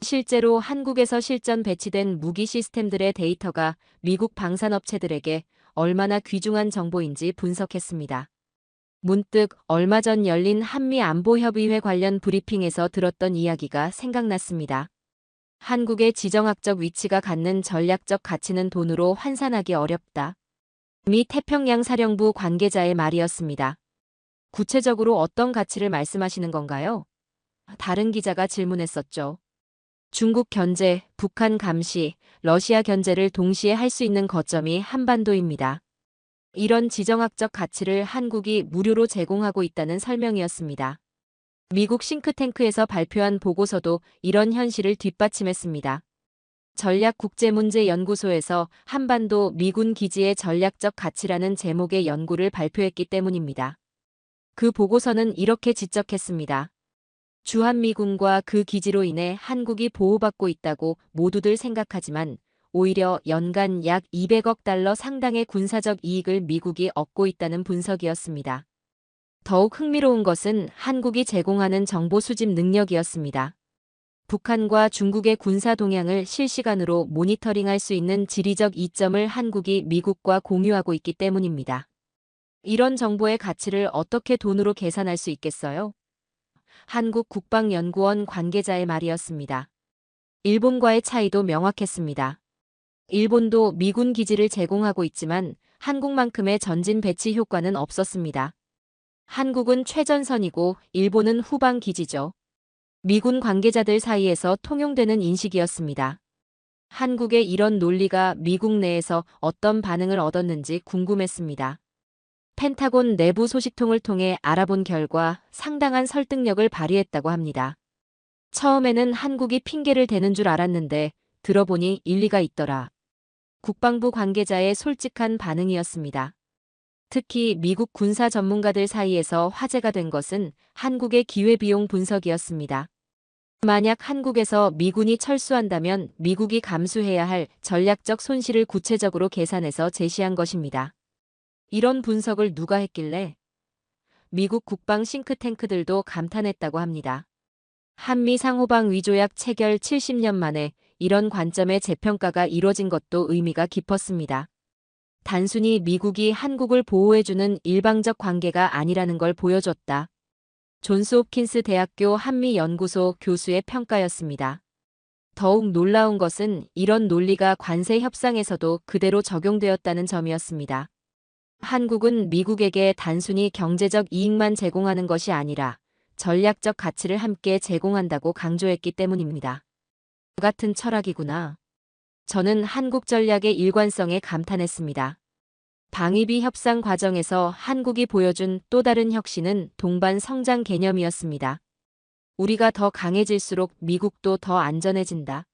실제로 한국에서 실전 배치된 무기 시스템들의 데이터가 미국 방산업체들에게 얼마나 귀중한 정보인지 분석했습니다. 문득 얼마 전 열린 한미안보협의회 관련 브리핑에서 들었던 이야기가 생각났습니다. 한국의 지정학적 위치가 갖는 전략적 가치는 돈으로 환산하기 어렵다. 미 태평양 사령부 관계자의 말이었습니다. 구체적으로 어떤 가치를 말씀하시는 건가요? 다른 기자가 질문했었죠. 중국 견제, 북한 감시, 러시아 견제를 동시에 할 수 있는 거점이 한반도입니다. 이런 지정학적 가치를 한국이 무료로 제공하고 있다는 설명이었습니다. 미국 싱크탱크에서 발표한 보고서도 이런 현실을 뒷받침했습니다. 전략국제문제연구소에서 한반도 미군 기지의 전략적 가치라는 제목의 연구를 발표했기 때문입니다. 그 보고서는 이렇게 지적했습니다. 주한미군과 그 기지로 인해 한국이 보호받고 있다고 모두들 생각하지만 오히려 연간 약 200억 달러 상당의 군사적 이익을 미국이 얻고 있다는 분석이었습니다. 더욱 흥미로운 것은 한국이 제공하는 정보 수집 능력이었습니다. 북한과 중국의 군사 동향을 실시간으로 모니터링할 수 있는 지리적 이점을 한국이 미국과 공유하고 있기 때문입니다. 이런 정보의 가치를 어떻게 돈으로 계산할 수 있겠어요? 한국국방연구원 관계자의 말이었습니다. 일본과의 차이도 명확했습니다. 일본도 미군 기지를 제공하고 있지만 한국만큼의 전진 배치 효과는 없었습니다. 한국은 최전선이고 일본은 후방 기지죠. 미군 관계자들 사이에서 통용되는 인식이었습니다. 한국의 이런 논리가 미국 내에서 어떤 반응을 얻었는지 궁금했습니다. 펜타곤 내부 소식통을 통해 알아본 결과 상당한 설득력을 발휘했다고 합니다. 처음에는 한국이 핑계를 대는 줄 알았는데 들어보니 일리가 있더라. 국방부 관계자의 솔직한 반응이었습니다. 특히 미국 군사 전문가들 사이에서 화제가 된 것은 한국의 기회비용 분석이었습니다. 만약 한국에서 미군이 철수한다면 미국이 감수해야 할 전략적 손실을 구체적으로 계산해서 제시한 것입니다. 이런 분석을 누가 했길래? 미국 국방 싱크탱크들도 감탄했다고 합니다. 한미 상호방 위조약 체결 70년 만에 이런 관점의 재평가가 이뤄진 것도 의미가 깊었습니다. 단순히 미국이 한국을 보호해주는 일방적 관계가 아니라는 걸 보여줬다. 존스 홉킨스 대학교 한미연구소 교수의 평가였습니다. 더욱 놀라운 것은 이런 논리가 관세 협상에서도 그대로 적용되었다는 점이었습니다. 한국은 미국에게 단순히 경제적 이익만 제공하는 것이 아니라 전략적 가치를 함께 제공한다고 강조했기 때문입니다. 같은 철학이구나. 저는 한국 전략의 일관성에 감탄했습니다. 방위비 협상 과정에서 한국이 보여준 또 다른 혁신은 동반 성장 개념이었습니다. 우리가 더 강해질수록 미국도 더 안전해진다.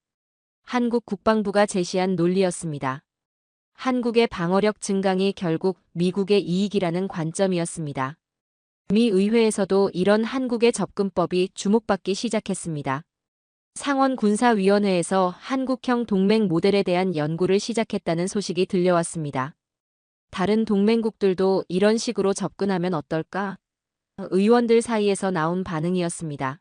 한국 국방부가 제시한 논리였습니다. 한국의 방어력 증강이 결국 미국의 이익이라는 관점이었습니다. 미 의회에서도 이런 한국의 접근법이 주목받기 시작했습니다. 상원군사위원회에서 한국형 동맹 모델에 대한 연구를 시작했다는 소식이 들려왔습니다. 다른 동맹국들도 이런 식으로 접근하면 어떨까? 의원들 사이에서 나온 반응이었습니다.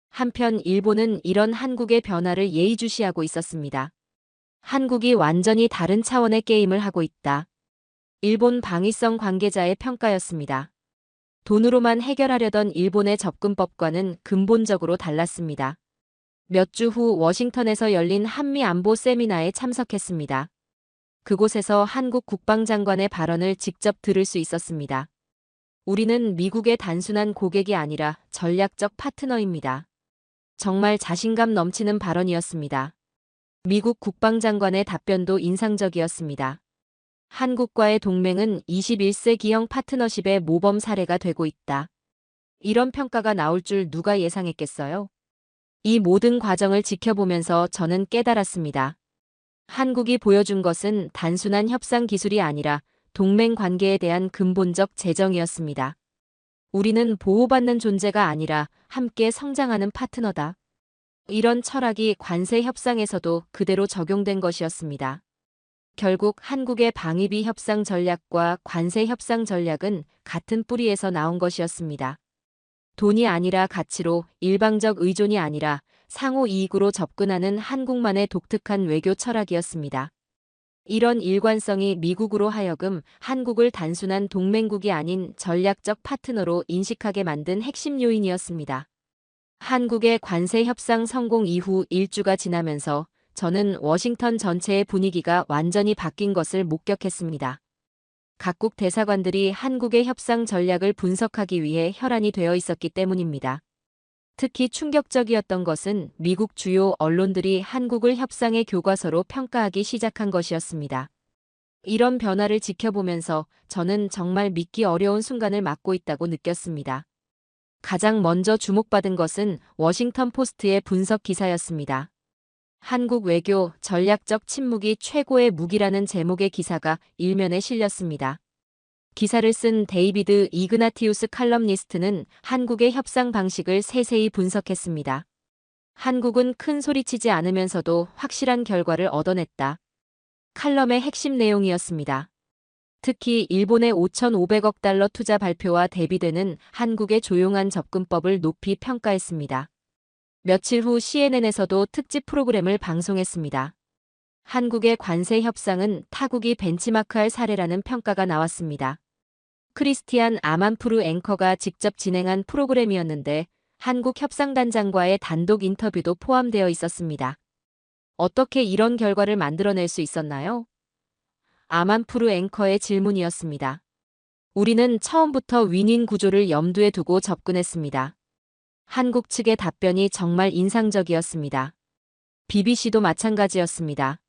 한편 일본은 이런 한국의 변화를 예의주시하고 있었습니다. 한국이 완전히 다른 차원의 게임을 하고 있다. 일본 방위성 관계자의 평가였습니다. 돈으로만 해결하려던 일본의 접근법과는 근본적으로 달랐습니다. 몇 주 후 워싱턴에서 열린 한미 안보 세미나에 참석했습니다. 그곳에서 한국 국방장관의 발언을 직접 들을 수 있었습니다. 우리는 미국의 단순한 고객이 아니라 전략적 파트너입니다. 정말 자신감 넘치는 발언이었습니다. 미국 국방장관의 답변도 인상적이었습니다. 한국과의 동맹은 21세기형 파트너십의 모범 사례가 되고 있다. 이런 평가가 나올 줄 누가 예상했겠어요? 이 모든 과정을 지켜보면서 저는 깨달았습니다. 한국이 보여준 것은 단순한 협상 기술이 아니라 동맹 관계에 대한 근본적 재정이었습니다. 우리는 보호받는 존재가 아니라 함께 성장하는 파트너다. 이런 철학이 관세 협상에서도 그대로 적용된 것이었습니다. 결국 한국의 방위비 협상 전략과 관세 협상 전략은 같은 뿌리에서 나온 것이었습니다. 돈이 아니라 가치로, 일방적 의존이 아니라 상호 이익으로 접근하는 한국만의 독특한 외교 철학이었습니다. 이런 일관성이 미국으로 하여금 한국을 단순한 동맹국이 아닌 전략적 파트너로 인식하게 만든 핵심 요인이었습니다. 한국의 관세 협상 성공 이후 일주가 지나면서 저는 워싱턴 전체의 분위기가 완전히 바뀐 것을 목격했습니다. 각국 대사관들이 한국의 협상 전략을 분석하기 위해 혈안이 되어 있었기 때문입니다. 특히 충격적이었던 것은 미국 주요 언론들이 한국을 협상의 교과서로 평가하기 시작한 것이었습니다. 이런 변화를 지켜보면서 저는 정말 믿기 어려운 순간을 맞고 있다고 느꼈습니다. 가장 먼저 주목받은 것은 워싱턴 포스트의 분석 기사였습니다. 한국 외교 전략적 침묵이 최고의 무기라는 제목의 기사가 일면에 실렸습니다. 기사를 쓴 데이비드 이그나티우스 칼럼니스트는 한국의 협상 방식을 세세히 분석했습니다. 한국은 큰 소리치지 않으면서도 확실한 결과를 얻어냈다. 칼럼의 핵심 내용이었습니다. 특히 일본의 5,500억 달러 투자 발표와 대비되는 한국의 조용한 접근법을 높이 평가했습니다. 며칠 후 CNN에서도 특집 프로그램을 방송했습니다. 한국의 관세 협상은 타국이 벤치마크할 사례라는 평가가 나왔습니다. 크리스티안 아만푸르 앵커가 직접 진행한 프로그램이었는데 한국 협상단장과의 단독 인터뷰도 포함되어 있었습니다. 어떻게 이런 결과를 만들어낼 수 있었나요? 아만푸르 앵커의 질문이었습니다. 우리는 처음부터 윈윈 구조를 염두에 두고 접근했습니다. 한국 측의 답변이 정말 인상적이었습니다. BBC도 마찬가지였습니다.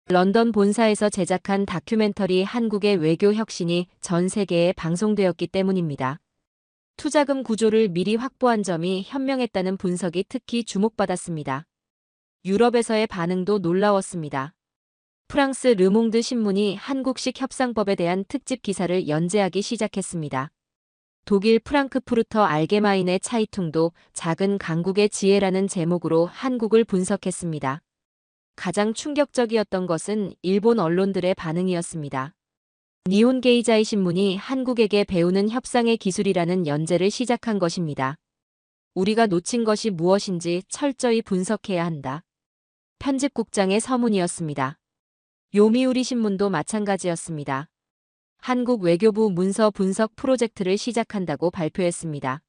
런던 본사에서 제작한 다큐멘터리 한국의 외교 혁신이 전 세계에 방송되었기 때문입니다. 투자금 구조를 미리 확보한 점이 현명했다는 분석이 특히 주목받았습니다. 유럽에서의 반응도 놀라웠습니다. 프랑스 르몽드 신문이 한국식 협상법에 대한 특집 기사를 연재하기 시작했습니다. 독일 프랑크푸르터 알게마인의 차이퉁도 작은 강국의 지혜라는 제목으로 한국을 분석했습니다. 가장 충격적이었던 것은 일본 언론들의 반응이었습니다. 니혼 게이자이 신문이 한국에게 배우는 협상의 기술이라는 연재를 시작한 것입니다. 우리가 놓친 것이 무엇인지 철저히 분석해야 한다. 편집국장의 서문이었습니다. 요미우리 신문도 마찬가지였습니다. 한국 외교부 문서 분석 프로젝트를 시작한다고 발표했습니다.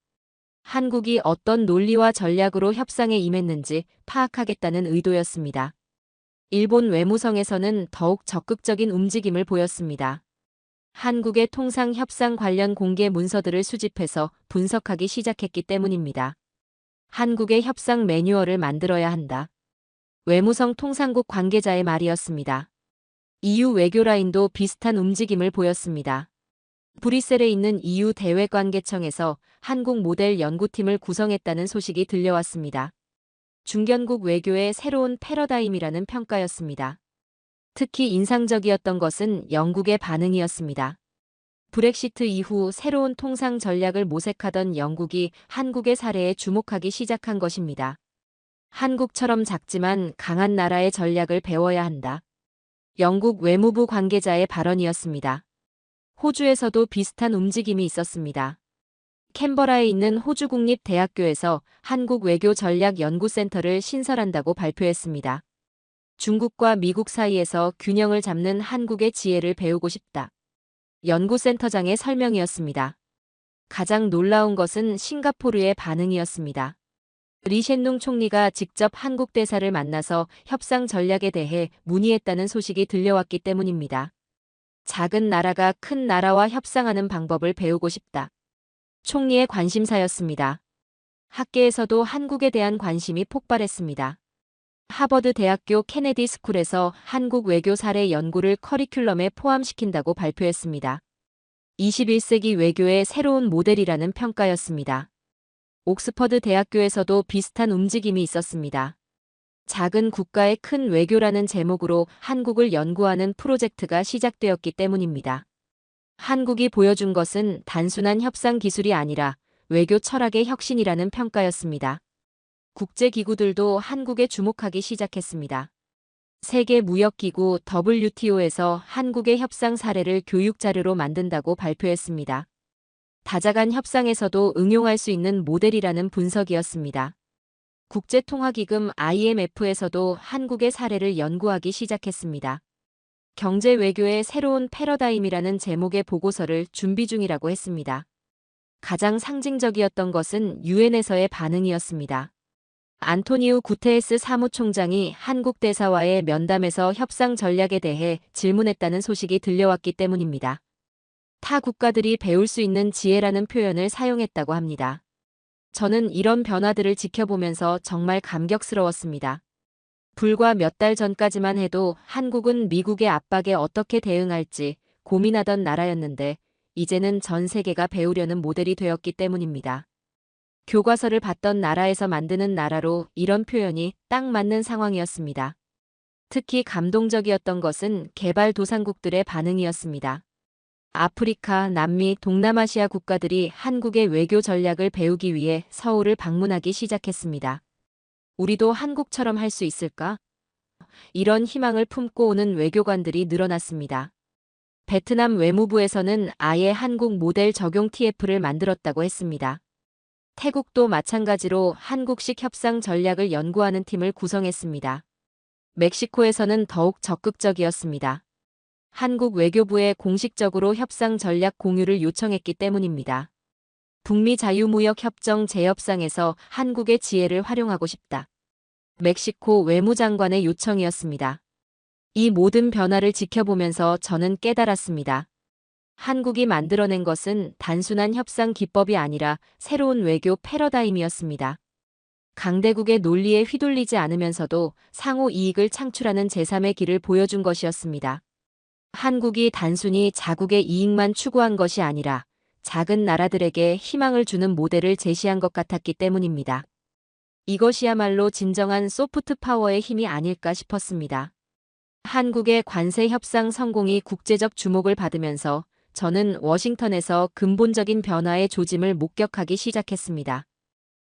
한국이 어떤 논리와 전략으로 협상에 임했는지 파악하겠다는 의도였습니다. 일본 외무성에서는 더욱 적극적인 움직임을 보였습니다. 한국의 통상 협상 관련 공개 문서들을 수집해서 분석하기 시작했기 때문입니다. 한국의 협상 매뉴얼을 만들어야 한다. 외무성 통상국 관계자의 말이었습니다. EU 외교라인도 비슷한 움직임을 보였습니다. 브뤼셀에 있는 EU 대외관계청에서 한국 모델 연구팀을 구성했다는 소식이 들려왔습니다. 중견국 외교의 새로운 패러다임이라는 평가였습니다. 특히 인상적이었던 것은 영국의 반응이었습니다. 브렉시트 이후 새로운 통상 전략을 모색하던 영국이 한국의 사례에 주목하기 시작한 것입니다. 한국처럼 작지만 강한 나라의 전략을 배워야 한다. 영국 외무부 관계자의 발언이었습니다. 호주에서도 비슷한 움직임이 있었습니다. 캔버라에 있는 호주 국립대학교에서 한국 외교 전략 연구센터를 신설한다고 발표했습니다. 중국과 미국 사이에서 균형을 잡는 한국의 지혜를 배우고 싶다. 연구센터장의 설명이었습니다. 가장 놀라운 것은 싱가포르의 반응이었습니다. 리셰룽 총리가 직접 한국 대사를 만나서 협상 전략에 대해 문의했다는 소식이 들려왔기 때문입니다. 작은 나라가 큰 나라와 협상하는 방법을 배우고 싶다. 총리의 관심사였습니다. 학계에서도 한국에 대한 관심이 폭발했습니다. 하버드 대학교 케네디 스쿨에서 한국 외교 사례 연구를 커리큘럼에 포함시킨다고 발표했습니다. 21세기 외교의 새로운 모델이라는 평가였습니다. 옥스퍼드 대학교에서도 비슷한 움직임이 있었습니다. 작은 국가의 큰 외교라는 제목으로 한국을 연구하는 프로젝트가 시작되었기 때문입니다. 한국이 보여준 것은 단순한 협상 기술이 아니라 외교 철학의 혁신이라는 평가였습니다. 국제기구들도 한국에 주목하기 시작했습니다. 세계무역기구 WTO에서 한국의 협상 사례를 교육자료로 만든다고 발표했습니다. 다자간 협상에서도 응용할 수 있는 모델이라는 분석이었습니다. 국제통화기금 IMF에서도 한국의 사례를 연구하기 시작했습니다. 경제 외교의 새로운 패러다임이라는 제목의 보고서를 준비 중이라고 했습니다. 가장 상징적이었던 것은 유엔에서의 반응이었습니다. 안토니우 구테레스 사무총장이 한국 대사와의 면담에서 협상 전략에 대해 질문했다는 소식이 들려왔기 때문입니다. 타 국가들이 배울 수 있는 지혜라는 표현을 사용했다고 합니다. 저는 이런 변화들을 지켜보면서 정말 감격스러웠습니다. 불과 몇 달 전까지만 해도 한국은 미국의 압박에 어떻게 대응할지 고민하던 나라였는데 이제는 전 세계가 배우려는 모델이 되었기 때문입니다. 교과서를 받던 나라에서 만드는 나라로 이런 표현이 딱 맞는 상황이었습니다. 특히 감동적이었던 것은 개발도상국들의 반응이었습니다. 아프리카, 남미, 동남아시아 국가들이 한국의 외교 전략을 배우기 위해 서울을 방문하기 시작했습니다. 우리도 한국처럼 할 수 있을까? 이런 희망을 품고 오는 외교관들이 늘어났습니다. 베트남 외무부에서는 아예 한국 모델 적용 TF를 만들었다고 했습니다. 태국도 마찬가지로 한국식 협상 전략을 연구하는 팀을 구성했습니다. 멕시코에서는 더욱 적극적이었습니다. 한국 외교부에 공식적으로 협상 전략 공유를 요청했기 때문입니다. 북미 자유무역협정 재협상에서 한국의 지혜를 활용하고 싶다. 멕시코 외무장관의 요청이었습니다. 이 모든 변화를 지켜보면서 저는 깨달았습니다. 한국이 만들어낸 것은 단순한 협상 기법이 아니라 새로운 외교 패러다임이었습니다. 강대국의 논리에 휘둘리지 않으면서도 상호 이익을 창출하는 제3의 길을 보여준 것이었습니다. 한국이 단순히 자국의 이익만 추구한 것이 아니라 작은 나라들에게 희망을 주는 모델을 제시한 것 같았기 때문입니다. 이것이야말로 진정한 소프트 파워의 힘이 아닐까 싶었습니다. 한국의 관세 협상 성공이 국제적 주목을 받으면서 저는 워싱턴에서 근본적인 변화의 조짐을 목격하기 시작했습니다.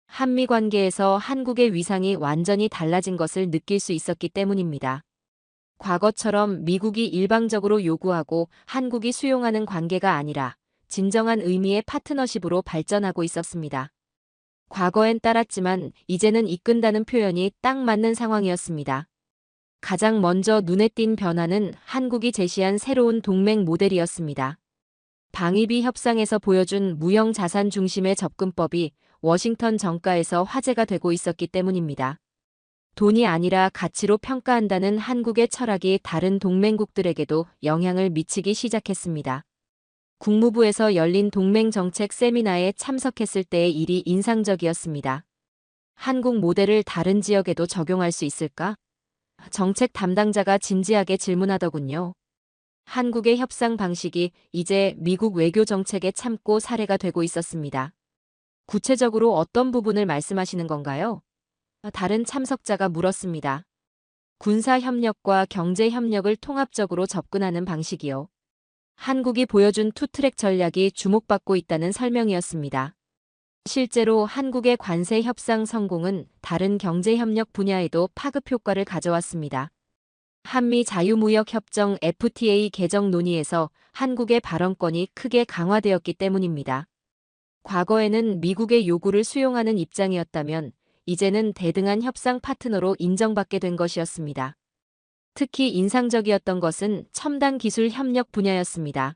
한미 관계에서 한국의 위상이 완전히 달라진 것을 느낄 수 있었기 때문입니다. 과거처럼 미국이 일방적으로 요구하고 한국이 수용하는 관계가 아니라 진정한 의미의 파트너십으로 발전하고 있었습니다. 과거엔 따랐지만 이제는 이끈다는 표현이 딱 맞는 상황이었습니다. 가장 먼저 눈에 띈 변화는 한국이 제시한 새로운 동맹 모델이었습니다. 방위비 협상에서 보여준 무형 자산 중심의 접근법이 워싱턴 정가에서 화제가 되고 있었기 때문입니다. 돈이 아니라 가치로 평가한다는 한국의 철학이 다른 동맹국들에게도 영향을 미치기 시작했습니다. 국무부에서 열린 동맹정책 세미나에 참석했을 때의 일이 인상적이었습니다. 한국 모델을 다른 지역에도 적용할 수 있을까? 정책 담당자가 진지하게 질문하더군요. 한국의 협상 방식이 이제 미국 외교 정책에 참고 사례가 되고 있었습니다. 구체적으로 어떤 부분을 말씀하시는 건가요? 다른 참석자가 물었습니다. 군사 협력과 경제 협력을 통합적으로 접근하는 방식이요. 한국이 보여준 투트랙 전략이 주목받고 있다는 설명이었습니다. 실제로 한국의 관세 협상 성공은 다른 경제 협력 분야에도 파급 효과를 가져왔습니다. 한미 자유무역협정 FTA 개정 논의에서 한국의 발언권이 크게 강화되었기 때문입니다. 과거에는 미국의 요구를 수용하는 입장이었다면 이제는 대등한 협상 파트너로 인정받게 된 것이었습니다. 특히 인상적이었던 것은 첨단 기술 협력 분야였습니다.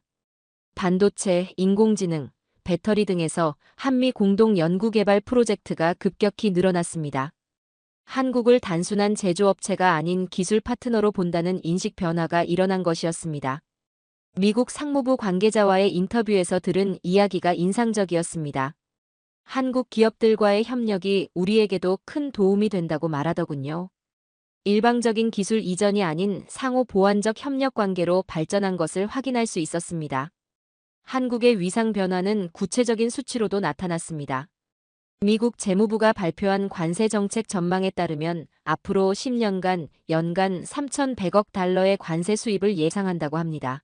반도체, 인공지능, 배터리 등에서 한미 공동 연구개발 프로젝트가 급격히 늘어났습니다. 한국을 단순한 제조업체가 아닌 기술 파트너로 본다는 인식 변화가 일어난 것이었습니다. 미국 상무부 관계자와의 인터뷰에서 들은 이야기가 인상적이었습니다. 한국 기업들과의 협력이 우리에게도 큰 도움이 된다고 말하더군요. 일방적인 기술 이전이 아닌 상호 보완적 협력 관계로 발전한 것을 확인할 수 있었습니다. 한국의 위상 변화는 구체적인 수치로도 나타났습니다. 미국 재무부가 발표한 관세 정책 전망에 따르면 앞으로 10년간 연간 3,100억 달러의 관세 수입을 예상한다고 합니다.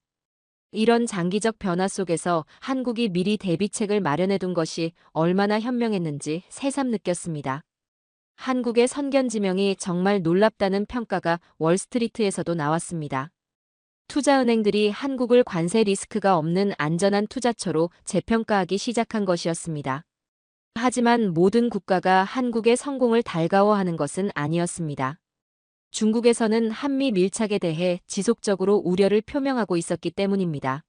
이런 장기적 변화 속에서 한국이 미리 대비책을 마련해둔 것이 얼마나 현명했는지 새삼 느꼈습니다. 한국의 선견지명이 정말 놀랍다는 평가가 월스트리트에서도 나왔습니다. 투자은행들이 한국을 관세 리스크가 없는 안전한 투자처로 재평가하기 시작한 것이었습니다. 하지만 모든 국가가 한국의 성공을 달가워하는 것은 아니었습니다. 중국에서는 한미 밀착에 대해 지속적으로 우려를 표명하고 있었기 때문입니다.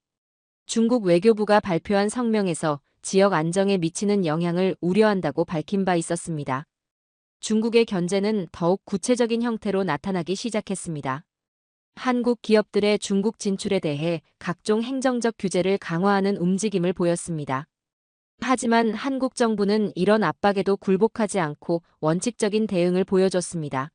중국 외교부가 발표한 성명에서 지역 안정에 미치는 영향을 우려한다고 밝힌 바 있었습니다. 중국의 견제는 더욱 구체적인 형태로 나타나기 시작했습니다. 한국 기업들의 중국 진출에 대해 각종 행정적 규제를 강화하는 움직임을 보였습니다. 하지만 한국 정부는 이런 압박에도 굴복하지 않고 원칙적인 대응을 보여줬습니다.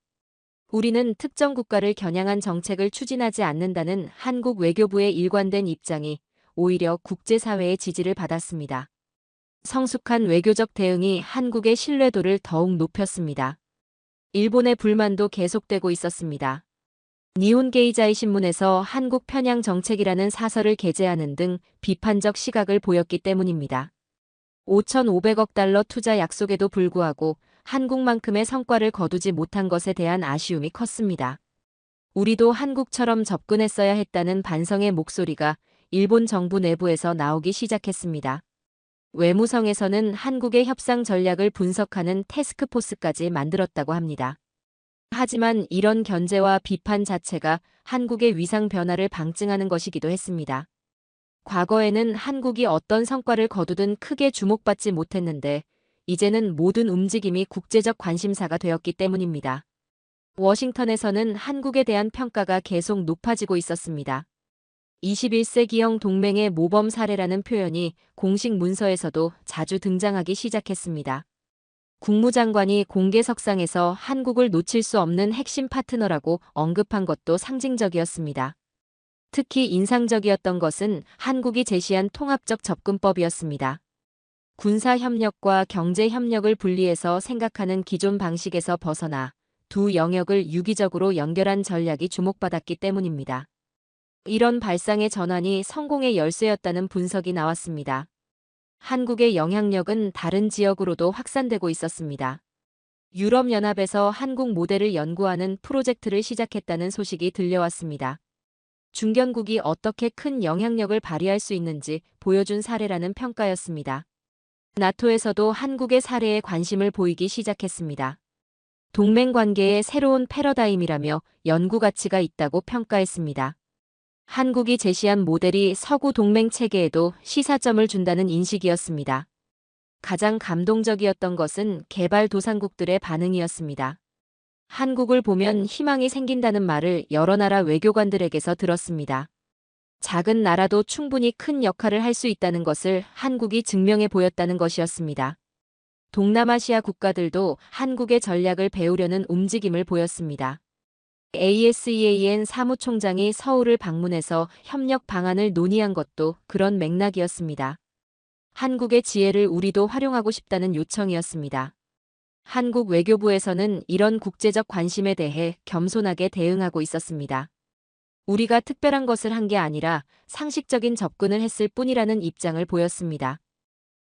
우리는 특정 국가를 겨냥한 정책을 추진하지 않는다는 한국 외교부의 일관된 입장이 오히려 국제사회의 지지를 받았습니다. 성숙한 외교적 대응이 한국의 신뢰도를 더욱 높였습니다. 일본의 불만도 계속되고 있었습니다. 니혼게이자이 신문에서 한국 편향 정책이라는 사설을 게재하는 등 비판적 시각을 보였기 때문입니다. 5,500억 달러 투자 약속에도 불구하고 한국만큼의 성과를 거두지 못한 것에 대한 아쉬움이 컸습니다. 우리도 한국처럼 접근했어야 했다는 반성의 목소리가 일본 정부 내부에서 나오기 시작했습니다. 외무성에서는 한국의 협상 전략을 분석하는 태스크포스까지 만들었다고 합니다. 하지만 이런 견제와 비판 자체가 한국의 위상 변화를 방증하는 것이기도 했습니다. 과거에는 한국이 어떤 성과를 거두든 크게 주목받지 못했는데 이제는 모든 움직임이 국제적 관심사가 되었기 때문입니다. 워싱턴에서는 한국에 대한 평가가 계속 높아지고 있었습니다. 21세기형 동맹의 모범 사례라는 표현이 공식 문서에서도 자주 등장하기 시작했습니다. 국무장관이 공개석상에서 한국을 놓칠 수 없는 핵심 파트너라고 언급한 것도 상징적이었습니다. 특히 인상적이었던 것은 한국이 제시한 통합적 접근법이었습니다. 군사협력과 경제협력을 분리해서 생각하는 기존 방식에서 벗어나 두 영역을 유기적으로 연결한 전략이 주목받았기 때문입니다. 이런 발상의 전환이 성공의 열쇠였다는 분석이 나왔습니다. 한국의 영향력은 다른 지역으로도 확산되고 있었습니다. 유럽연합에서 한국 모델을 연구하는 프로젝트를 시작했다는 소식이 들려왔습니다. 중견국이 어떻게 큰 영향력을 발휘할 수 있는지 보여준 사례라는 평가였습니다. 나토에서도 한국의 사례에 관심을 보이기 시작했습니다. 동맹 관계의 새로운 패러다임이라며 연구 가치가 있다고 평가했습니다. 한국이 제시한 모델이 서구 동맹 체계에도 시사점을 준다는 인식이었습니다. 가장 감동적이었던 것은 개발도상국들의 반응이었습니다. 한국을 보면 희망이 생긴다는 말을 여러 나라 외교관들에게서 들었습니다. 작은 나라도 충분히 큰 역할을 할 수 있다는 것을 한국이 증명해 보였다는 것이었습니다. 동남아시아 국가들도 한국의 전략을 배우려는 움직임을 보였습니다. ASEAN 사무총장이 서울을 방문해서 협력 방안을 논의한 것도 그런 맥락이었습니다. 한국의 지혜를 우리도 활용하고 싶다는 요청이었습니다. 한국 외교부에서는 이런 국제적 관심에 대해 겸손하게 대응하고 있었습니다. 우리가 특별한 것을 한 게 아니라 상식적인 접근을 했을 뿐이라는 입장을 보였습니다.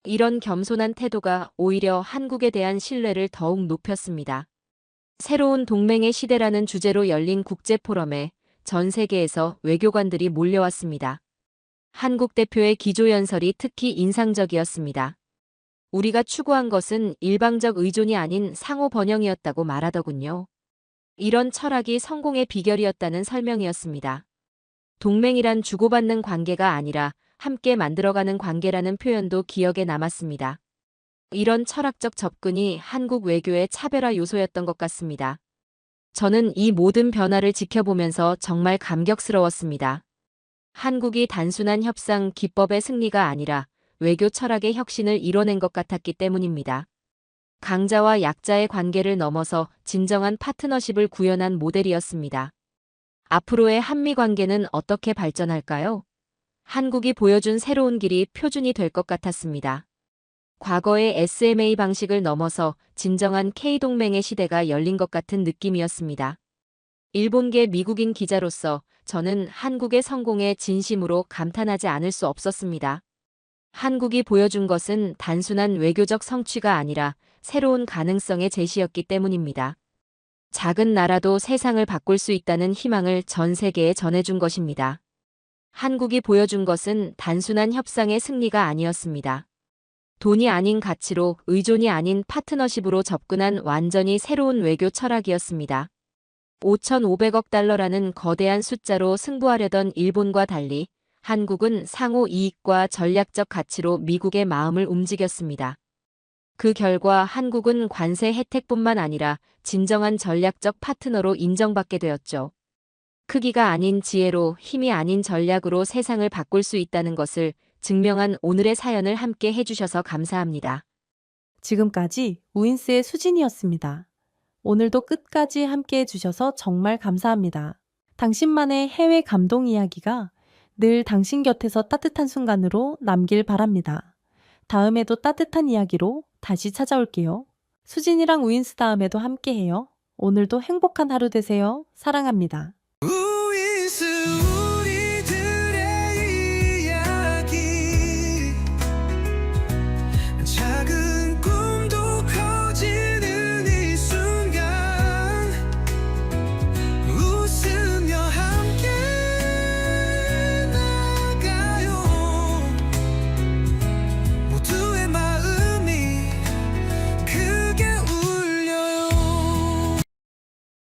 이런 겸손한 태도가 오히려 한국에 대한 신뢰를 더욱 높였습니다. 새로운 동맹의 시대라는 주제로 열린 국제포럼에 전 세계에서 외교관들이 몰려왔습니다. 한국 대표의 기조연설이 특히 인상적이었습니다. 우리가 추구한 것은 일방적 의존이 아닌 상호 번영이었다고 말하더군요. 이런 철학이 성공의 비결이었다는 설명이었습니다. 동맹이란 주고받는 관계가 아니라 함께 만들어가는 관계라는 표현도 기억에 남았습니다. 이런 철학적 접근이 한국 외교의 차별화 요소였던 것 같습니다. 저는 이 모든 변화를 지켜보면서 정말 감격스러웠습니다. 한국이 단순한 협상 기법의 승리가 아니라 외교 철학의 혁신을 이뤄낸 것 같았기 때문입니다. 강자와 약자의 관계를 넘어서 진정한 파트너십을 구현한 모델이었습니다. 앞으로의 한미 관계는 어떻게 발전할까요? 한국이 보여준 새로운 길이 표준이 될 것 같았습니다. 과거의 SMA 방식을 넘어서 진정한 K동맹의 시대가 열린 것 같은 느낌이었습니다. 일본계 미국인 기자로서 저는 한국의 성공에 진심으로 감탄하지 않을 수 없었습니다. 한국이 보여준 것은 단순한 외교적 성취가 아니라 새로운 가능성의 제시였기 때문입니다. 작은 나라도 세상을 바꿀 수 있다는 희망을 전 세계에 전해준 것입니다. 한국이 보여준 것은 단순한 협상의 승리가 아니었습니다. 돈이 아닌 가치로 의존이 아닌 파트너십으로 접근한 완전히 새로운 외교 철학이었습니다. 5,500억 달러라는 거대한 숫자로 승부하려던 일본과 달리 한국은 상호 이익과 전략적 가치로 미국의 마음을 움직였습니다. 그 결과 한국은 관세 혜택뿐만 아니라 진정한 전략적 파트너로 인정받게 되었죠. 크기가 아닌 지혜로, 힘이 아닌 전략으로 세상을 바꿀 수 있다는 것을 증명한 오늘의 사연을 함께 해주셔서 감사합니다. 지금까지 우인스의 수진이었습니다. 오늘도 끝까지 함께 해주셔서 정말 감사합니다. 당신만의 해외 감동 이야기가 늘 당신 곁에서 따뜻한 순간으로 남길 바랍니다. 다음에도 따뜻한 이야기로 다시 찾아올게요. 수진이랑 우인스 다음에도 함께해요. 오늘도 행복한 하루 되세요. 사랑합니다.